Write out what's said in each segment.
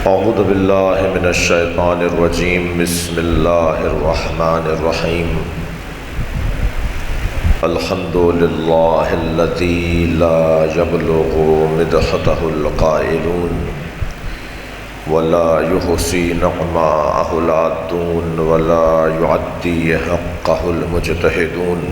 اعوذ باللہ من الشیطان الرجیم بسم اللہ الرحمن الرحیم الحمد للہ الذی لا یبلغ مدحتہ القائلون ولا یحصی نعماءہ العادون ولا یعدی حقہ المجتہدون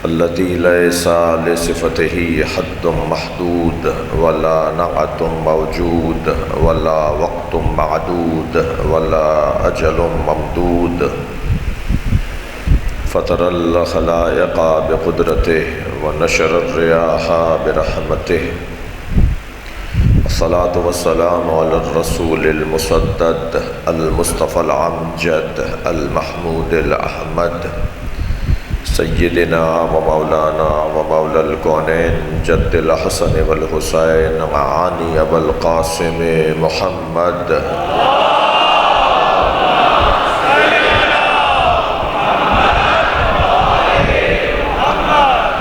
الذي ليس لصفته حد محدود ولا نعت موجود ولا وقت معدود ولا أجل ممدود فطر الخلائق بقدرته ونشر الرياح برحمته الصلاة والسلام على الرسول المسدد المصطفى العمجد المحمود الأحمد سیدنا و مولانا و مولا الکونین جد الحسن والحسین معانی ابو القاسم محمد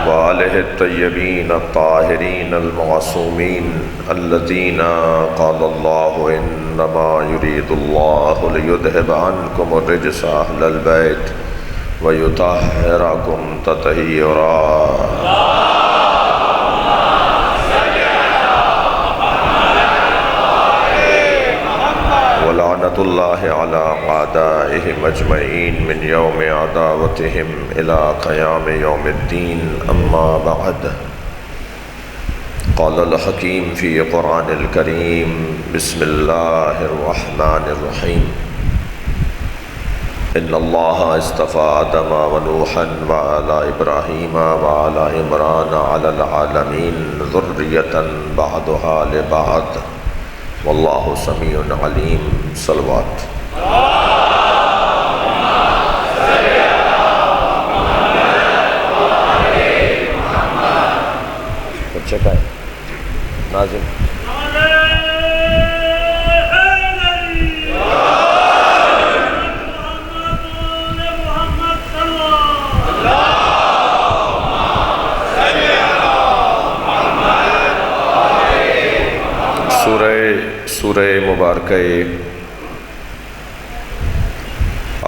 وآلہ الطیبین الطاہرین المعصومین الذین قال اللہ انما یرید اللہ لیذہب عنکم الرجس اہل البیت وَيُطَهِّرَكُمْ تَطْهِيرًا وَلَعْنَةُ اللَّهِ عَلَىٰ أَعْدَائِهِمْ أَجْمَعِينَ مِنْ يَوْمِ عَدَاوَتِهِمْ إِلَىٰ قِيَامِ يَوْمِ الدِّينِ أَمَّا بَعْدُ قال الحكيم في قرآن الكريم بسم الله الرحمن الرحيم ان اللہ اصطفى آدم ونوحا وآل ابراہیم وآل عمران علی العالمین ذریة بعضها لبعض واللہ سمیع علیم صلوات بچے کا ہے ناظم سورہ مبارکہ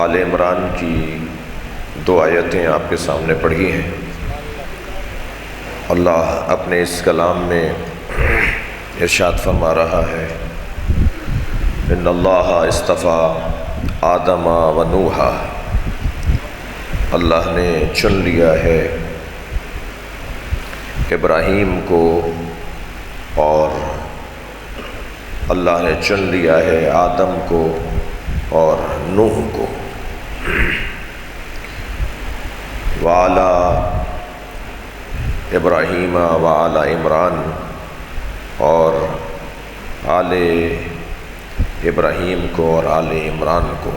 آل عمران کی دو آیتیں آپ کے سامنے پڑھی ہیں۔ اللہ اپنے اس کلام میں ارشاد فرما رہا ہے ان اللہ اصطفیٰ آدم و نوحا، اللہ نے چن لیا ہے ابراہیم کو اور اللہ نے چن لیا ہے آدم کو اور نوح کو، وعلی ابراہیم وعلی عمران، اور آل ابراہیم کو اور آل عمران کو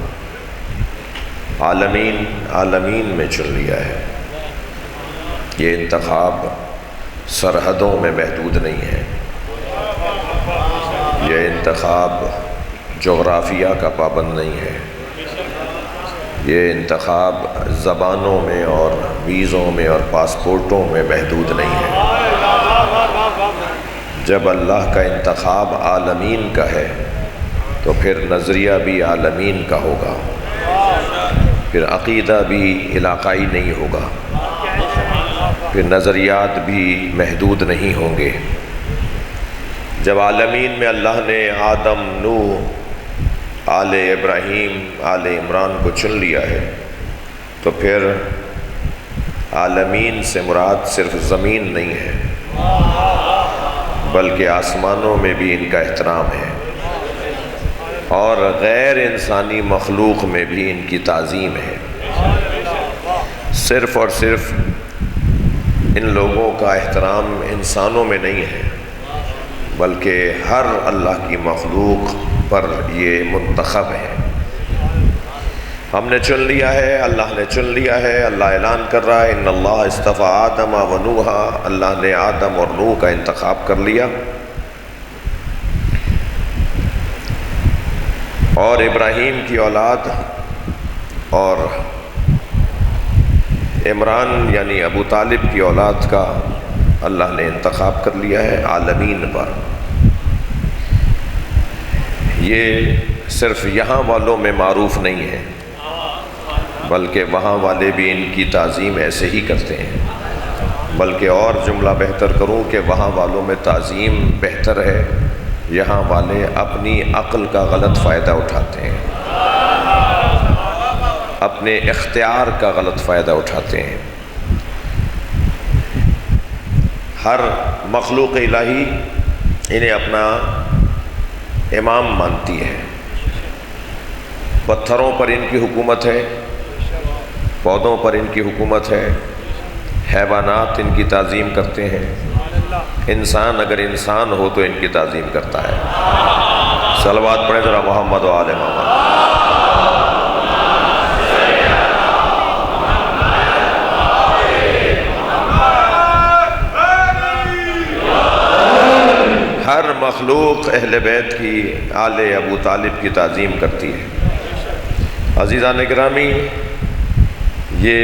عالمین میں چن لیا ہے۔ یہ انتخاب سرحدوں میں محدود نہیں ہے، یہ انتخاب جغرافیہ کا پابند نہیں ہے، یہ انتخاب زبانوں میں اور ویزوں میں اور پاسپورٹوں میں محدود نہیں ہے۔ جب اللہ کا انتخاب عالمین کا ہے تو پھر نظریہ بھی عالمین کا ہوگا، پھر عقیدہ بھی علاقائی نہیں ہوگا، پھر نظریات بھی محدود نہیں ہوں گے۔ جب عالمین میں اللہ نے آدم، نوح، آل ابراہیم، آل عمران کو چن لیا ہے تو پھر عالمین سے مراد صرف زمین نہیں ہے بلکہ آسمانوں میں بھی ان کا احترام ہے اور غیر انسانی مخلوق میں بھی ان کی تعظیم ہے۔ صرف اور صرف ان لوگوں کا احترام انسانوں میں نہیں ہے بلکہ ہر اللہ کی مخلوق پر یہ منتخب ہے۔ ہم نے چن لیا ہے، اللہ نے چن لیا ہے۔ اللہ اعلان کر رہا ہے ان اللہ اصطفیٰ آدم و نوحا، اللہ نے آدم اور نوح کا انتخاب کر لیا اور ابراہیم کی اولاد اور عمران یعنی ابو طالب کی اولاد کا اللہ نے انتخاب کر لیا ہے عالمین پر۔ یہ صرف یہاں والوں میں معروف نہیں ہے، بلکہ وہاں والے بھی ان کی تعظیم ایسے ہی کرتے ہیں، بلکہ اور جملہ بہتر کروں کہ وہاں والوں میں تعظیم بہتر ہے، یہاں والے اپنی عقل کا غلط فائدہ اٹھاتے ہیں، اپنے اختیار کا غلط فائدہ اٹھاتے ہیں۔ ہر مخلوق الہی انہیں اپنا امام مانتی ہے، پتھروں پر ان کی حکومت ہے، پودوں پر ان کی حکومت ہے، حیوانات ان کی تعظیم کرتے ہیں، انسان اگر انسان ہو تو ان کی تعظیم کرتا ہے۔ صلوات پڑھیں ذرا محمد و آل محمد۔ ہر مخلوق اہل بیت کی، آل ابو طالب کی تعظیم کرتی ہے۔ عزیزان گرامی، یہ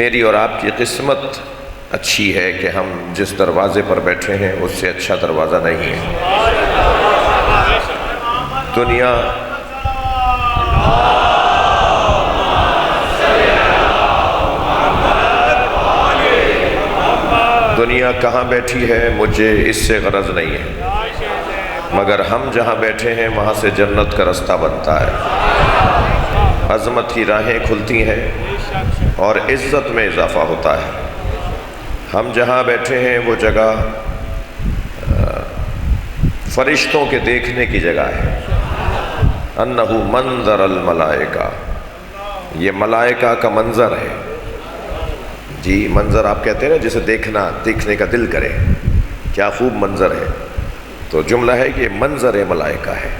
میری اور آپ کی قسمت اچھی ہے کہ ہم جس دروازے پر بیٹھے ہیں اس سے اچھا دروازہ نہیں ہے۔ دنیا کہاں بیٹھی ہے مجھے اس سے غرض نہیں ہے، مگر ہم جہاں بیٹھے ہیں وہاں سے جنت کا رستہ بنتا ہے، عظمت کی راہیں کھلتی ہیں اور عزت میں اضافہ ہوتا ہے۔ ہم جہاں بیٹھے ہیں وہ جگہ فرشتوں کے دیکھنے کی جگہ ہے۔ انہ منظر الملائکہ، یہ ملائکہ کا منظر ہے۔ جی منظر آپ کہتے ہیں نا جسے دیکھنے کا دل کرے، کیا خوب منظر ہے، تو جملہ ہے کہ منظر ملائکہ ہے۔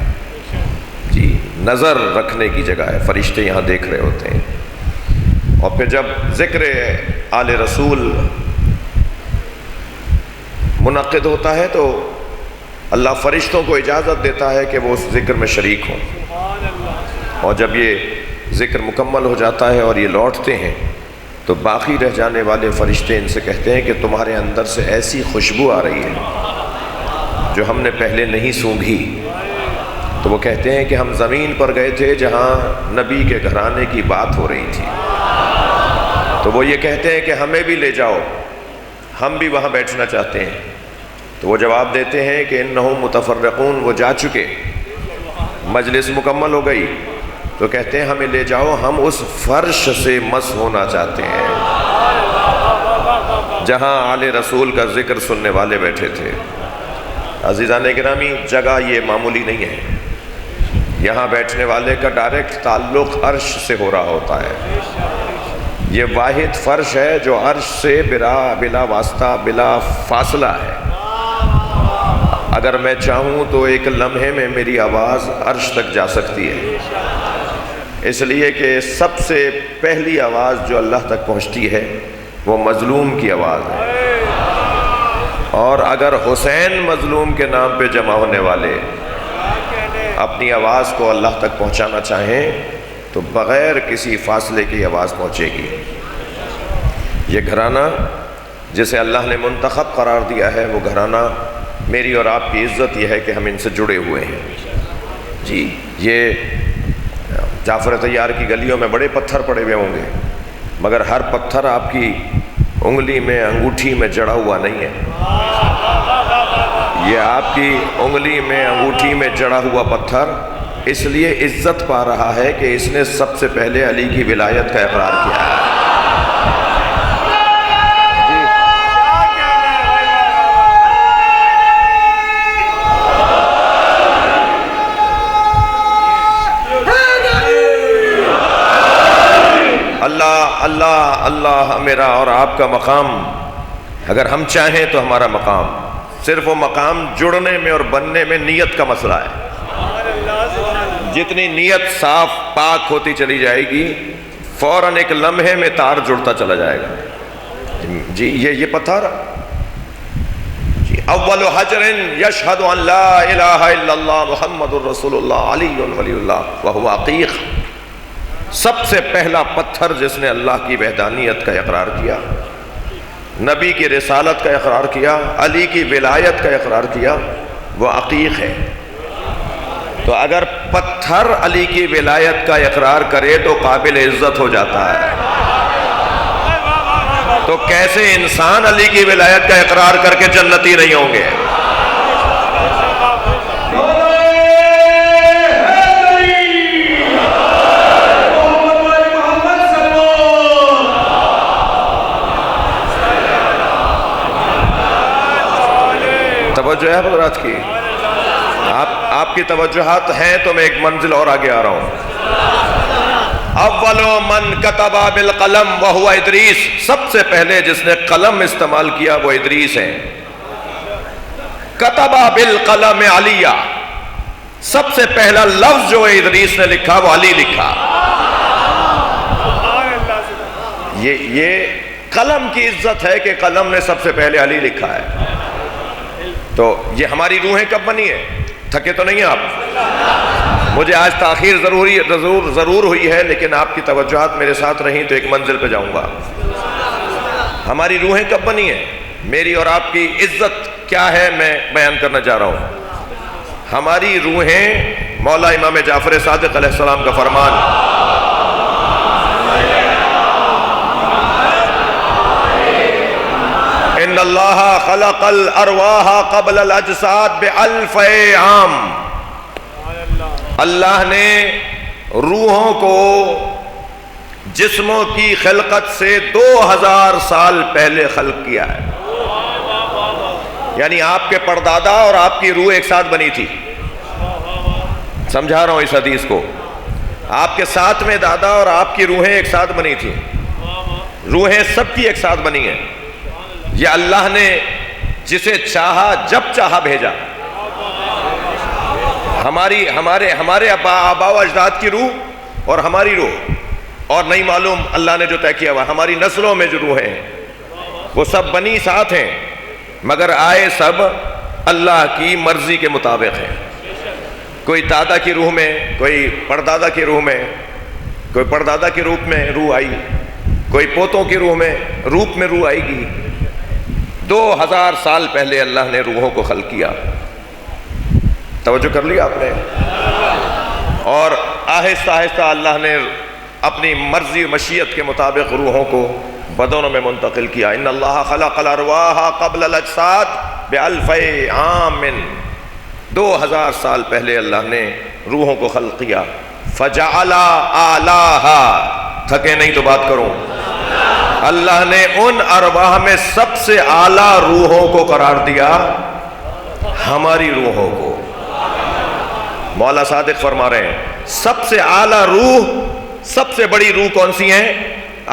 جی نظر رکھنے کی جگہ ہے، فرشتے یہاں دیکھ رہے ہوتے ہیں۔ اور پھر جب ذکر آل رسول منعقد ہوتا ہے تو اللہ فرشتوں کو اجازت دیتا ہے کہ وہ اس ذکر میں شریک ہوں، اور جب یہ ذکر مکمل ہو جاتا ہے اور یہ لوٹتے ہیں تو باقی رہ جانے والے فرشتے ان سے کہتے ہیں کہ تمہارے اندر سے ایسی خوشبو آ رہی ہے جو ہم نے پہلے نہیں سونگھی۔ تو وہ کہتے ہیں کہ ہم زمین پر گئے تھے جہاں نبی کے گھرانے کی بات ہو رہی تھی، تو وہ یہ کہتے ہیں کہ ہمیں بھی لے جاؤ، ہم بھی وہاں بیٹھنا چاہتے ہیں۔ تو وہ جواب دیتے ہیں کہ انہم متفرقون، وہ جا چکے، مجلس مکمل ہو گئی، تو کہتے ہیں ہمیں لے جاؤ، ہم اس فرش سے مس ہونا چاہتے ہیں جہاں آل رسول کا ذکر سننے والے بیٹھے تھے۔ عزیزان گرامی، جگہ یہ معمولی نہیں ہے، یہاں بیٹھنے والے کا ڈائریکٹ تعلق عرش سے ہو رہا ہوتا ہے۔ یہ واحد فرش ہے جو عرش سے بلا واسطہ بلا فاصلہ ہے۔ اگر میں چاہوں تو ایک لمحے میں میری آواز عرش تک جا سکتی ہے، اس لیے کہ سب سے پہلی آواز جو اللہ تک پہنچتی ہے وہ مظلوم کی آواز ہے، اور اگر حسین مظلوم کے نام پہ جمع ہونے والے اپنی آواز کو اللہ تک پہنچانا چاہیں تو بغیر کسی فاصلے کی آواز پہنچے گی۔ یہ گھرانہ جسے اللہ نے منتخب قرار دیا ہے، وہ گھرانہ میری اور آپ کی عزت یہ ہے کہ ہم ان سے جڑے ہوئے ہیں۔ جی یہ جعفر طیار کی گلیوں میں بڑے پتھر پڑے ہوئے ہوں گے، مگر ہر پتھر آپ کی انگلی میں انگوٹھی میں جڑا ہوا نہیں ہے، یہ آپ کی انگلی میں انگوٹھی میں جڑا ہوا پتھر اس لیے عزت پا رہا ہے کہ اس نے سب سے پہلے علی کی ولایت کا اقرار کیا ہے۔ اللہ اللہ میرا اور آپ کا مقام، اگر ہم چاہیں تو ہمارا مقام، صرف وہ مقام جڑنے میں اور بننے میں نیت کا مسئلہ ہے۔ جتنی نیت صاف پاک ہوتی چلی جائے گی فوراً ایک لمحے میں تار جڑتا چلا جائے گا۔ جی یہ پتھر جی اول حجر یشہد ان لا الہ الا اللہ محمد الرسول اللہ علی ولی اللہ وہو عقیق، سب سے پہلا پتھر جس نے اللہ کی وحدانیت کا اقرار کیا، نبی کی رسالت کا اقرار کیا، علی کی ولایت کا اقرار کیا، وہ عقیق ہے۔ تو اگر پتھر علی کی ولایت کا اقرار کرے تو قابل عزت ہو جاتا ہے، تو کیسے انسان علی کی ولایت کا اقرار کر کے جنتی نہیں ہوں گے؟ توجہ ہے حضرات کی؟ آپ کی توجہات ہیں تو میں ایک منزل اور آگے آ رہا ہوں۔ اول من کتب بالقلم وہو ادریس، سب سے پہلے جس نے قلم استعمال کیا وہ ادریس ہیں۔ کتب بالقلم علیہ، سب سے پہلا لفظ جو ادریس نے لکھا وہ علی لکھا۔ یہ قلم کی عزت ہے کہ قلم نے سب سے پہلے علی لکھا ہے۔ تو یہ ہماری روحیں کب بنی ہے؟ تھکے تو نہیں آپ؟ مجھے آج تاخیر ضرور ہوئی ہے، لیکن آپ کی توجہات میرے ساتھ رہیں تو ایک منزل پہ جاؤں گا۔ ہماری روحیں کب بنی ہیں؟ میری اور آپ کی عزت کیا ہے میں بیان کرنا چاہ رہا ہوں۔ ہماری روحیں مولا امام جعفر صادق علیہ السلام کا فرمان، ان اللہ خلق الارواح قبل الاجساد بألف عام، اللہ نے روحوں کو جسموں کی خلقت سے 2000 سال پہلے خلق کیا ہے۔ یعنی آپ کے پردادا اور آپ کی روح ایک ساتھ بنی تھی۔ سمجھا رہا ہوں اس حدیث کو، آپ کے ساتھ میں دادا اور آپ کی روحیں ایک ساتھ بنی تھی، روحیں سب کی ایک ساتھ بنی ہیں۔ یہ اللہ نے جسے چاہا جب چاہا بھیجا۔ ہمارے آباء و اجداد کی روح اور ہماری روح، اور نہیں معلوم اللہ نے جو طے کیا ہوا ہماری نسلوں میں جو روحیں ہیں وہ سب بنی ساتھ ہیں، مگر آئے سب اللہ کی مرضی کے مطابق ہیں۔ کوئی دادا کی روح میں، کوئی پردادا کی روح میں، کوئی پردادا کے روپ میں روح آئی، کوئی پوتوں کی روح میں روپ میں روح آئے گی۔ 2000 سال پہلے اللہ نے روحوں کو خلق کیا۔ توجہ کر لیا آپ نے؟ اور آہستہ آہستہ اللہ نے اپنی مرضی و مشیت کے مطابق روحوں کو بدنوں میں منتقل کیا۔ ان اللہ خلق الارواح قبل الاجساد بألف عام، 2000 سال پہلے اللہ نے روحوں کو خلق کیا۔ فجعل اعلیھا، تھکے نہیں تو بات کروں، اللہ نے ان ارواح میں سب سے اعلیٰ روحوں کو قرار دیا ہماری روحوں کو۔ مولا صادق فرما رہے ہیں سب سے اعلیٰ روح، سب سے بڑی روح کون سی ہیں؟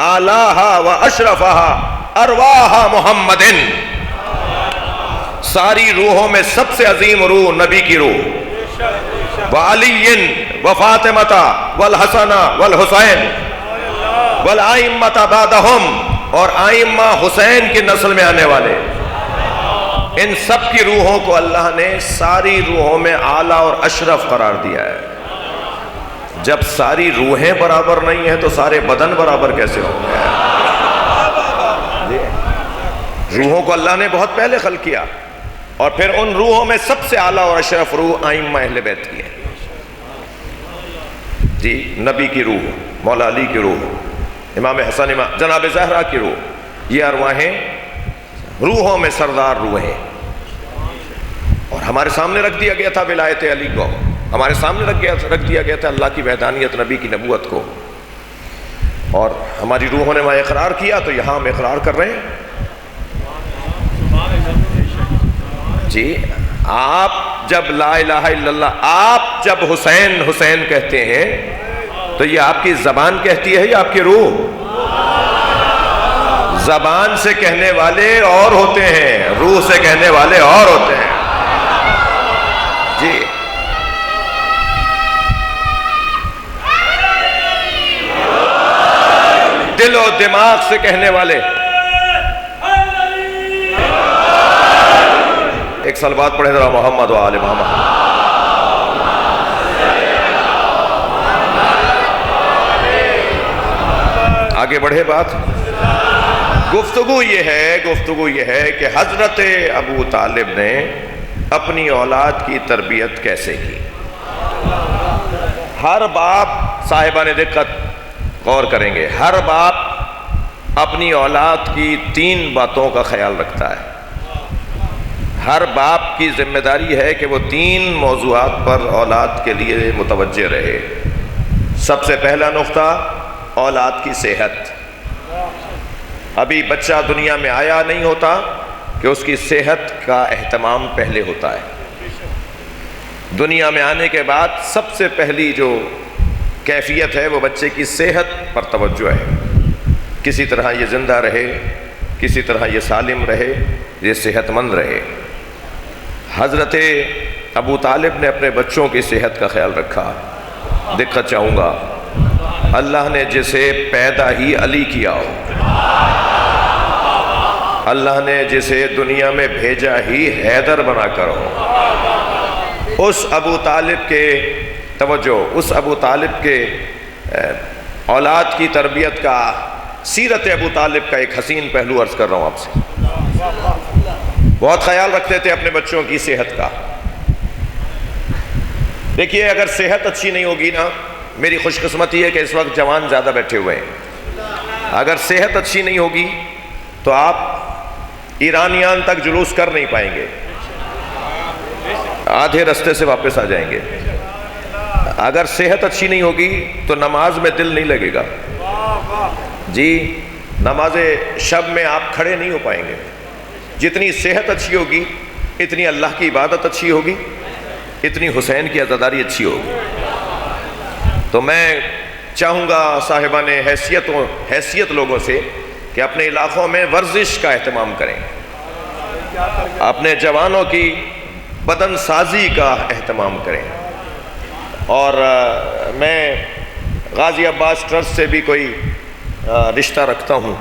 اعلیٰ و اشرفہ ارواح محمد، ساری روحوں میں سب سے عظیم روح نبی کی روح۔ وعلی وفاطمہ والحسن والحسین والائمۃ بعدہم، اور آئمہ حسین کی نسل میں آنے والے، ان سب کی روحوں کو اللہ نے ساری روحوں میں اعلیٰ اور اشرف قرار دیا ہے۔ جب ساری روحیں برابر نہیں ہیں تو سارے بدن برابر کیسے ہوں گے؟ روحوں کو اللہ نے بہت پہلے خلق کیا، اور پھر ان روحوں میں سب سے اعلیٰ اور اشرف روح ائمہ اہل بیت کی ہے۔ جی، نبی کی روح، مولا علی کی روح، امام حسن، جناب زہرا کی روح، یہ ارواحیں روحوں میں سردار روحیں، اور ہمارے سامنے رکھ دیا گیا تھا ولایت علی کو، ہمارے سامنے رکھ دیا گیا تھا اللہ کی وحدانیت، نبی کی نبوت کو، اور ہماری روحوں نے وہاں اقرار کیا تو یہاں ہم اقرار کر رہے ہیں۔ جی، آپ جب لا الہ الا اللہ، آپ جب حسین حسین کہتے ہیں تو یہ آپ کی زبان کہتی ہے یا آپ کی روح؟ زبان سے کہنے والے اور ہوتے ہیں، روح سے کہنے والے اور ہوتے ہیں۔ جی، دل و دماغ سے کہنے والے، ایک صلوات پڑھیں ذرا محمد و آل محمد۔ آگے بڑھے بات، گفتگو یہ ہے کہ حضرت ابو طالب نے اپنی اولاد کی تربیت کیسے کی۔ ہر باپ صاحبان دقت غور کریں گے، ہر باپ اپنی اولاد کی 3 باتوں کا خیال رکھتا ہے۔ ہر باپ کی ذمہ داری ہے کہ وہ 3 موضوعات پر اولاد کے لیے متوجہ رہے۔ سب سے پہلا نقطہ اولاد کی صحت۔ ابھی بچہ دنیا میں آیا نہیں ہوتا کہ اس کی صحت کا اہتمام پہلے ہوتا ہے۔ دنیا میں آنے کے بعد سب سے پہلی جو کیفیت ہے وہ بچے کی صحت پر توجہ ہے، کسی طرح یہ زندہ رہے، کسی طرح یہ سالم رہے، یہ صحت مند رہے۔ حضرت ابو طالب نے اپنے بچوں کی صحت کا خیال رکھا۔ دقت چاہوں گا، اللہ نے جسے پیدا ہی علی کیا ہو، اللہ نے جسے دنیا میں بھیجا ہی حیدر بنا کر ہو، اس ابو طالب کے توجہ، اس ابو طالب کے اولاد کی تربیت کا، سیرت ابو طالب کا ایک حسین پہلو عرض کر رہا ہوں آپ سے۔ بہت خیال رکھتے تھے اپنے بچوں کی صحت کا۔ دیکھیے اگر صحت اچھی نہیں ہوگی نا، میری خوش قسمتی ہے کہ اس وقت جوان زیادہ بیٹھے ہوئے ہیں، اگر صحت اچھی نہیں ہوگی تو آپ ایرانیان تک جلوس کر نہیں پائیں گے، آدھے رستے سے واپس آ جائیں گے۔ اگر صحت اچھی نہیں ہوگی تو نماز میں دل نہیں لگے گا جی، نماز شب میں آپ کھڑے نہیں ہو پائیں گے۔ جتنی صحت اچھی ہوگی اتنی اللہ کی عبادت اچھی ہوگی، اتنی حسین کی عزاداری اچھی ہوگی۔ تو میں چاہوں گا صاحبان حیثیت لوگوں سے کہ اپنے علاقوں میں ورزش کا اہتمام کریں، اپنے جوانوں کی بدن سازی کا اہتمام کریں۔ اور میں غازی عباس ٹرسٹ سے بھی کوئی رشتہ رکھتا ہوں،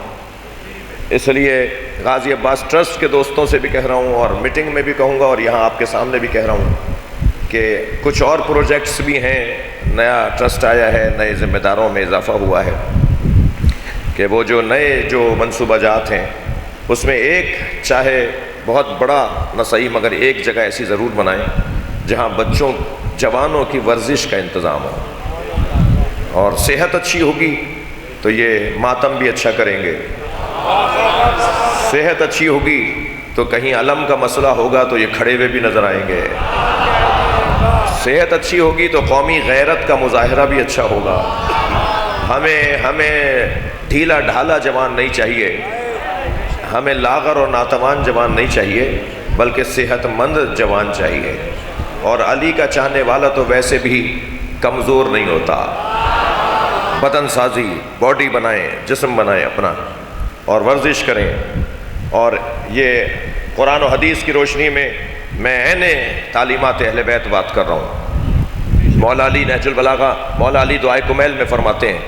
اس لیے غازی عباس ٹرسٹ کے دوستوں سے بھی کہہ رہا ہوں، اور میٹنگ میں بھی کہوں گا، اور یہاں آپ کے سامنے بھی کہہ رہا ہوں کہ کچھ اور پروجیکٹس بھی ہیں، نیا ٹرسٹ آیا ہے، نئے ذمہ داروں میں اضافہ ہوا ہے، کہ وہ جو نئے جو منصوبہ جات ہیں اس میں ایک چاہے بہت بڑا نہ صحیح مگر ایک جگہ ایسی ضرور بنائیں جہاں بچوں جوانوں کی ورزش کا انتظام ہو، اور صحت اچھی ہوگی تو یہ ماتم بھی اچھا کریں گے، صحت اچھی ہوگی تو کہیں علم کا مسئلہ ہوگا تو یہ کھڑے ہوئے بھی نظر آئیں گے، صحت اچھی ہوگی تو قومی غیرت کا مظاہرہ بھی اچھا ہوگا۔ ہمیں ڈھیلا ڈھالا جوان نہیں چاہیے، ہمیں لاغر اور ناتوان جوان نہیں چاہیے، بلکہ صحت مند جوان چاہیے۔ اور علی کا چاہنے والا تو ویسے بھی کمزور نہیں ہوتا، بدن سازی، باڈی بنائیں، جسم بنائیں اپنا، اور ورزش کریں۔ اور یہ قرآن و حدیث کی روشنی میں میں عین تعلیمات اہل بیت بات کر رہا ہوں۔ مولا علی نہج البلاغہ، مولا علی دعائے کمیل میں فرماتے ہیں،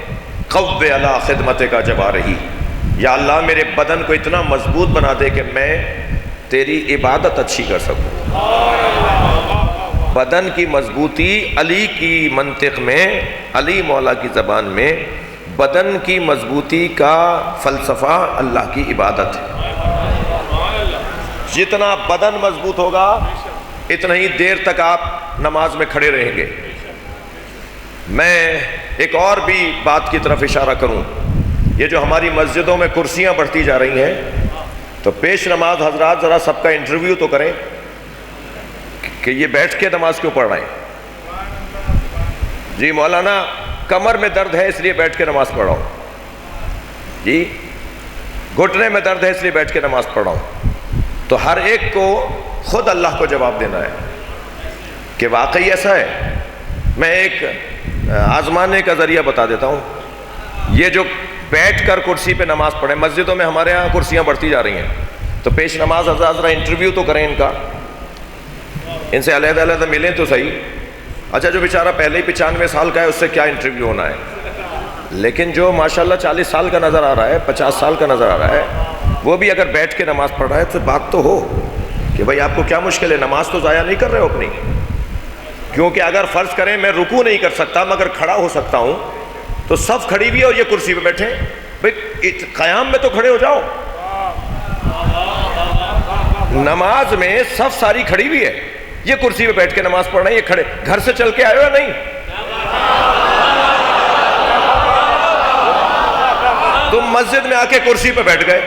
قوّ علی خدمت کا جوارحی، یا اللہ میرے بدن کو اتنا مضبوط بنا دے کہ میں تیری عبادت اچھی کر سکوں۔ بدن کی مضبوطی علی کی منطق میں، علی مولا کی زبان میں، بدن کی مضبوطی کا فلسفہ اللہ کی عبادت ہے۔ جتنا بدن مضبوط ہوگا اتنا ہی دیر تک آپ نماز میں کھڑے رہیں گے۔ میں ایک اور بھی بات کی طرف اشارہ کروں، یہ جو ہماری مسجدوں میں کرسیاں بڑھتی جا رہی ہیں، تو پیش نماز حضرات ذرا سب کا انٹرویو تو کریں کہ یہ بیٹھ کے نماز کیوں پڑھ رہے ہیں؟ جی مولانا کمر میں درد ہے اس لیے بیٹھ کے نماز پڑھ رہا ہوں، جی گھٹنے میں درد ہے اس لیے بیٹھ کے نماز پڑھ رہا ہوں۔ تو ہر ایک کو خود اللہ کو جواب دینا ہے کہ واقعی ایسا ہے۔ میں ایک آزمانے کا ذریعہ بتا دیتا ہوں، یہ جو بیٹھ کر کرسی پہ نماز پڑھیں، مسجدوں میں ہمارے ہاں کرسیاں بڑھتی جا رہی ہیں، تو پیش نماز حضرات ذرا انٹرویو تو کریں ان کا، ان سے علیحدہ علیحدہ ملیں تو صحیح۔ اچھا جو بیچارہ پہلے ہی 95 سال کا ہے اس سے کیا انٹرویو ہونا ہے، لیکن جو ماشاءاللہ 40 سال کا نظر آ رہا ہے، 50 سال کا نظر آ رہا ہے، وہ بھی اگر بیٹھ کے نماز پڑھ رہا ہے تو بات تو ہو کہ بھائی آپ کو کیا مشکل ہے، نماز تو ضائع نہیں کر رہے ہو اپنی۔ کیونکہ اگر فرض کریں میں رکوع نہیں کر سکتا مگر کھڑا ہو سکتا ہوں، تو صف کھڑی ہوئی ہے اور یہ کرسی پہ بیٹھے، بھائی قیام میں تو کھڑے ہو جاؤ۔ نماز میں صف ساری کھڑی ہوئی ہے، یہ کرسی پہ بیٹھ کے نماز پڑھ رہے ہیں، یہ کھڑے، گھر سے چل کے آئے ہو یا نہیں؟ تم مسجد میں آ کے کرسی پہ بیٹھ گئے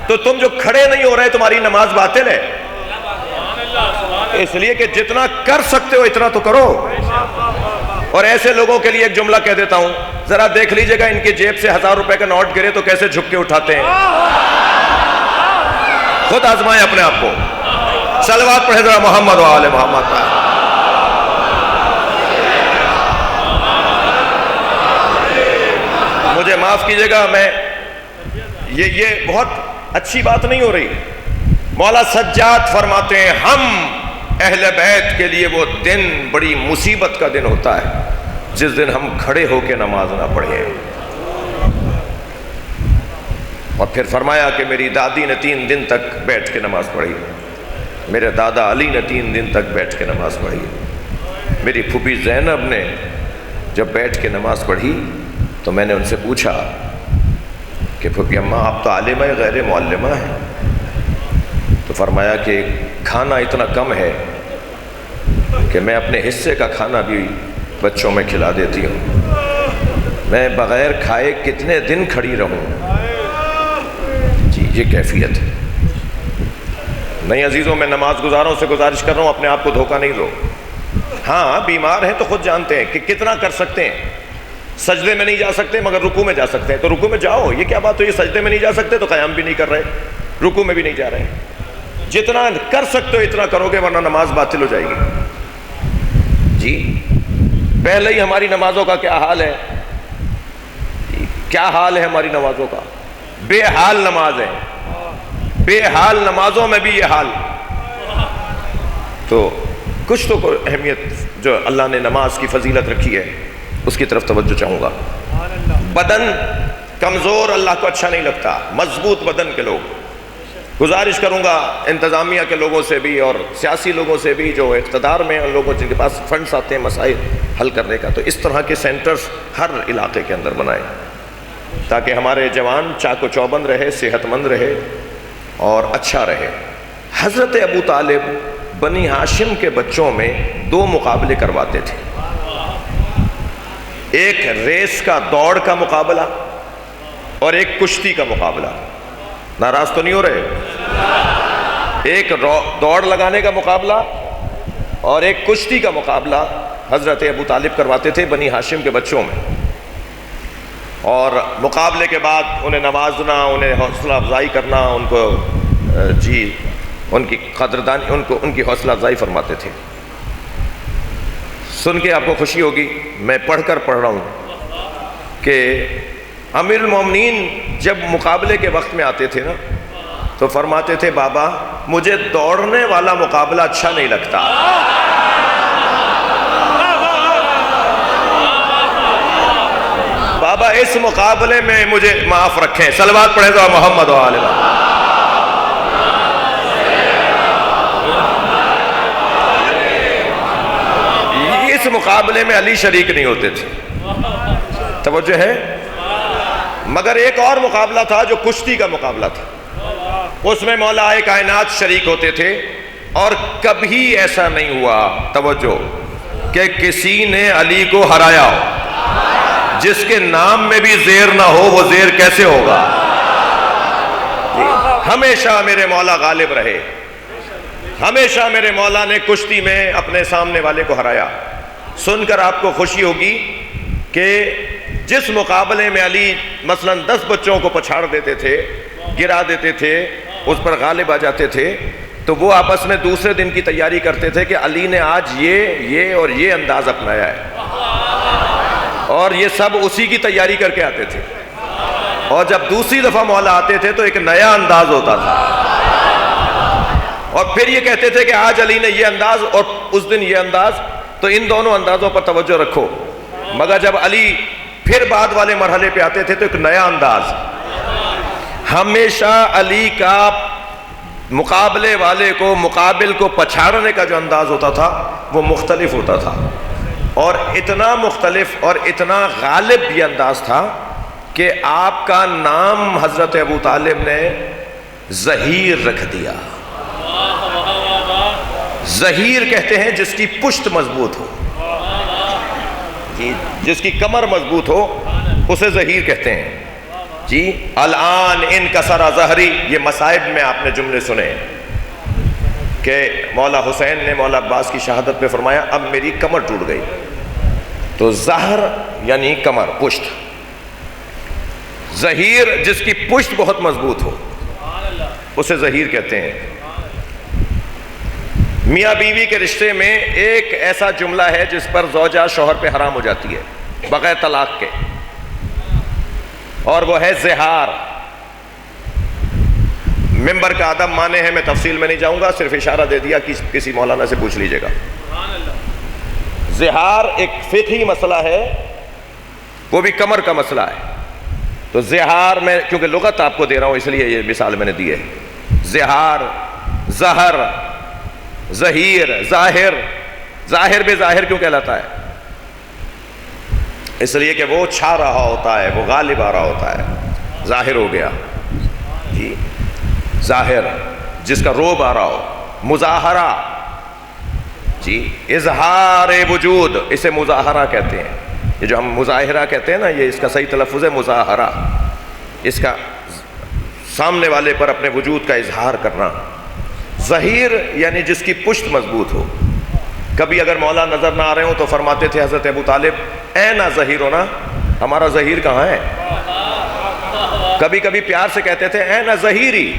تو تم جو کھڑے نہیں ہو رہے تمہاری نماز باطل ہے۔ اس لیے کہ جتنا کر سکتے ہو اتنا تو کرو۔ اور ایسے لوگوں کے لیے ایک جملہ کہہ دیتا ہوں، ذرا دیکھ لیجئے گا ان کی جیب سے 1000 روپے کا نوٹ گرے تو کیسے جھک کے اٹھاتے ہیں، خود آزمائیں اپنے آپ کو۔ صلوات پڑھے ذرا محمد و آل محمد پر۔ مجھے معاف کیجئے گا، میں یہ بہت اچھی بات نہیں ہو رہی۔ مولا سجاد فرماتے ہیں ہم اہل بیت کے لیے وہ دن بڑی مصیبت کا دن ہوتا ہے جس دن ہم کھڑے ہو کے نماز نہ پڑھیں۔ اور پھر فرمایا کہ میری دادی نے 3 دن تک بیٹھ کے نماز پڑھی، میرے دادا علی نے 3 دن تک بیٹھ کے نماز پڑھی، میری پھوپھی زینب نے جب بیٹھ کے نماز پڑھی تو میں نے ان سے پوچھا کہ پھوپھی اماں آپ تو عالمہ غیر معلمہ ہیں، تو فرمایا کہ کھانا اتنا کم ہے کہ میں اپنے حصے کا کھانا بھی بچوں میں کھلا دیتی ہوں، میں بغیر کھائے کتنے دن کھڑی رہوں۔ جی یہ کیفیت ہے۔ نہیں عزیزوں، میں نماز گزاروں سے گزارش کر رہا ہوں اپنے آپ کو دھوکہ نہیں دو۔ ہاں بیمار ہیں تو خود جانتے ہیں کہ کتنا کر سکتے ہیں، سجدے میں نہیں جا سکتے مگر رکوع میں جا سکتے ہیں تو رکوع میں جاؤ، یہ کیا بات ہوئی؟ سجدے میں نہیں جا سکتے تو قیام بھی نہیں کر رہے، رکوع میں بھی نہیں جا رہے۔ جتنا کر سکتے ہو اتنا کرو گے ورنہ نماز باطل ہو جائے گی۔ جی پہلے ہی ہماری نمازوں کا کیا حال ہے، کیا حال ہے ہماری نمازوں کا، بے حال نماز ہے، بے حال نمازوں میں بھی یہ حال۔ تو کچھ تو اہمیت جو اللہ نے نماز کی فضیلت رکھی ہے اس کی طرف توجہ چاہوں گا۔ بدن کمزور اللہ کو اچھا نہیں لگتا، مضبوط بدن کے لوگ، گزارش کروں گا انتظامیہ کے لوگوں سے بھی اور سیاسی لوگوں سے بھی جو اقتدار میں ان لوگوں جن کے پاس فنڈز آتے ہیں مسائل حل کرنے کا، تو اس طرح کے سینٹرز ہر علاقے کے اندر بنائیں تاکہ ہمارے جوان چاق و چوبند رہے، صحت مند رہے اور اچھا رہے۔ حضرت ابو طالب بنی ہاشم کے بچوں میں 2 مقابلے کرواتے تھے، ایک ریس کا دوڑ کا مقابلہ اور ایک کشتی کا مقابلہ۔ ناراض تو نہیں ہو رہے؟ ایک دوڑ لگانے کا مقابلہ اور ایک کشتی کا مقابلہ حضرت ابو طالب کرواتے تھے بنی ہاشم کے بچوں میں، اور مقابلے کے بعد انہیں نوازنا، انہیں حوصلہ افزائی کرنا، ان کو ان کی قدردانی، ان کی حوصلہ افزائی فرماتے تھے۔ سن کے آپ کو خوشی ہوگی، میں پڑھ کر پڑھ رہا ہوں کہ امیر المومنین جب مقابلے کے وقت میں آتے تھے نا تو فرماتے تھے بابا مجھے دوڑنے والا مقابلہ اچھا نہیں لگتا، بابا اس مقابلے میں مجھے معاف رکھیں۔ صلوات پڑھیں تو محمد و آل محمد۔ اس مقابلے میں علی شریک نہیں ہوتے تھے، توجہ ہے؟ مگر ایک اور مقابلہ تھا جو کشتی کا مقابلہ تھا، اس میں مولا کائنات شریک ہوتے تھے، اور کبھی ایسا نہیں ہوا، توجہ، کہ کسی نے علی کو ہرایا ہو۔ جس کے نام میں بھی زیر نہ ہو وہ زیر کیسے ہوگا؟ ہمیشہ میرے مولا غالب رہے، ہمیشہ میرے مولا نے کشتی میں اپنے سامنے والے کو ہرایا۔ سن کر آپ کو خوشی ہوگی کہ جس مقابلے میں علی مثلا 10 بچوں کو پچھاڑ دیتے تھے، گرا دیتے تھے، اس پر غالب آ جاتے تھے، تو وہ آپس میں دوسرے دن کی تیاری کرتے تھے کہ علی نے آج یہ اور یہ انداز اپنایا ہے، اور یہ سب اسی کی تیاری کر کے آتے تھے، اور جب دوسری دفعہ مولا آتے تھے تو ایک نیا انداز ہوتا تھا، اور پھر یہ کہتے تھے کہ آج علی نے یہ انداز اور اس دن یہ انداز، تو ان دونوں اندازوں پر توجہ رکھو۔ مگر جب علی پھر بعد والے مرحلے پہ آتے تھے تو ایک نیا انداز۔ ہمیشہ علی کا مقابلے والے کو، مقابل کو پچھاڑنے کا جو انداز ہوتا تھا وہ مختلف ہوتا تھا، اور اتنا مختلف اور اتنا غالب یہ انداز تھا کہ آپ کا نام حضرت ابو طالب نے ظہیر رکھ دیا۔ ظہیر کہتے ہیں جس کی پشت مضبوط ہو، جی جس کی کمر مضبوط ہو اسے ظہیر کہتے ہیں جی۔ الان انکسر ظہری، یہ مصائب میں آپ نے جملے سنے کہ مولا حسین نے مولا عباس کی شہادت پہ فرمایا اب میری کمر ٹوٹ گئی، تو ظہر یعنی کمر، پشت۔ ظہیر جس کی پشت بہت مضبوط ہو اسے ظہیر کہتے ہیں۔ میاں بیوی کے رشتے میں ایک ایسا جملہ ہے جس پر زوجہ شوہر پہ حرام ہو جاتی ہے بغیر طلاق کے، اور وہ ہے زہار۔ ممبر کا ادب مانے ہیں، میں تفصیل میں نہیں جاؤں گا، صرف اشارہ دے دیا، کسی مولانا سے پوچھ لیجئے گا۔ زہار ایک فقہی مسئلہ ہے، وہ بھی کمر کا مسئلہ ہے۔ تو زہار میں کیونکہ لغت آپ کو دے رہا ہوں اس لیے یہ مثال میں نے دی ہے۔ زہار، زہر، ظہیر، ظاہر۔ ظاہر بے ظاہر کیوں کہلاتا ہے؟ اس لیے کہ وہ چھا رہا ہوتا ہے، وہ غالب آ رہا ہوتا ہے، ظاہر ہو گیا جی۔ ظاہر جس کا روب آ رہا ہو۔ مظاہرہ جی، اظہار وجود، اسے مظاہرہ کہتے ہیں۔ یہ جو ہم مظاہرہ کہتے ہیں نا، یہ اس کا صحیح تلفظ ہے مظاہرہ، اس کا سامنے والے پر اپنے وجود کا اظہار کرنا۔ ظہیر یعنی جس کی پشت مضبوط ہو۔ کبھی اگر مولا نظر نہ آ رہے ہوں تو فرماتے تھے حضرت ابو طالب، اے نا ظہیر ہونا، ہمارا ظہیر کہاں ہے؟ کبھی کبھی پیار سے کہتے تھے اے نا ظہیری،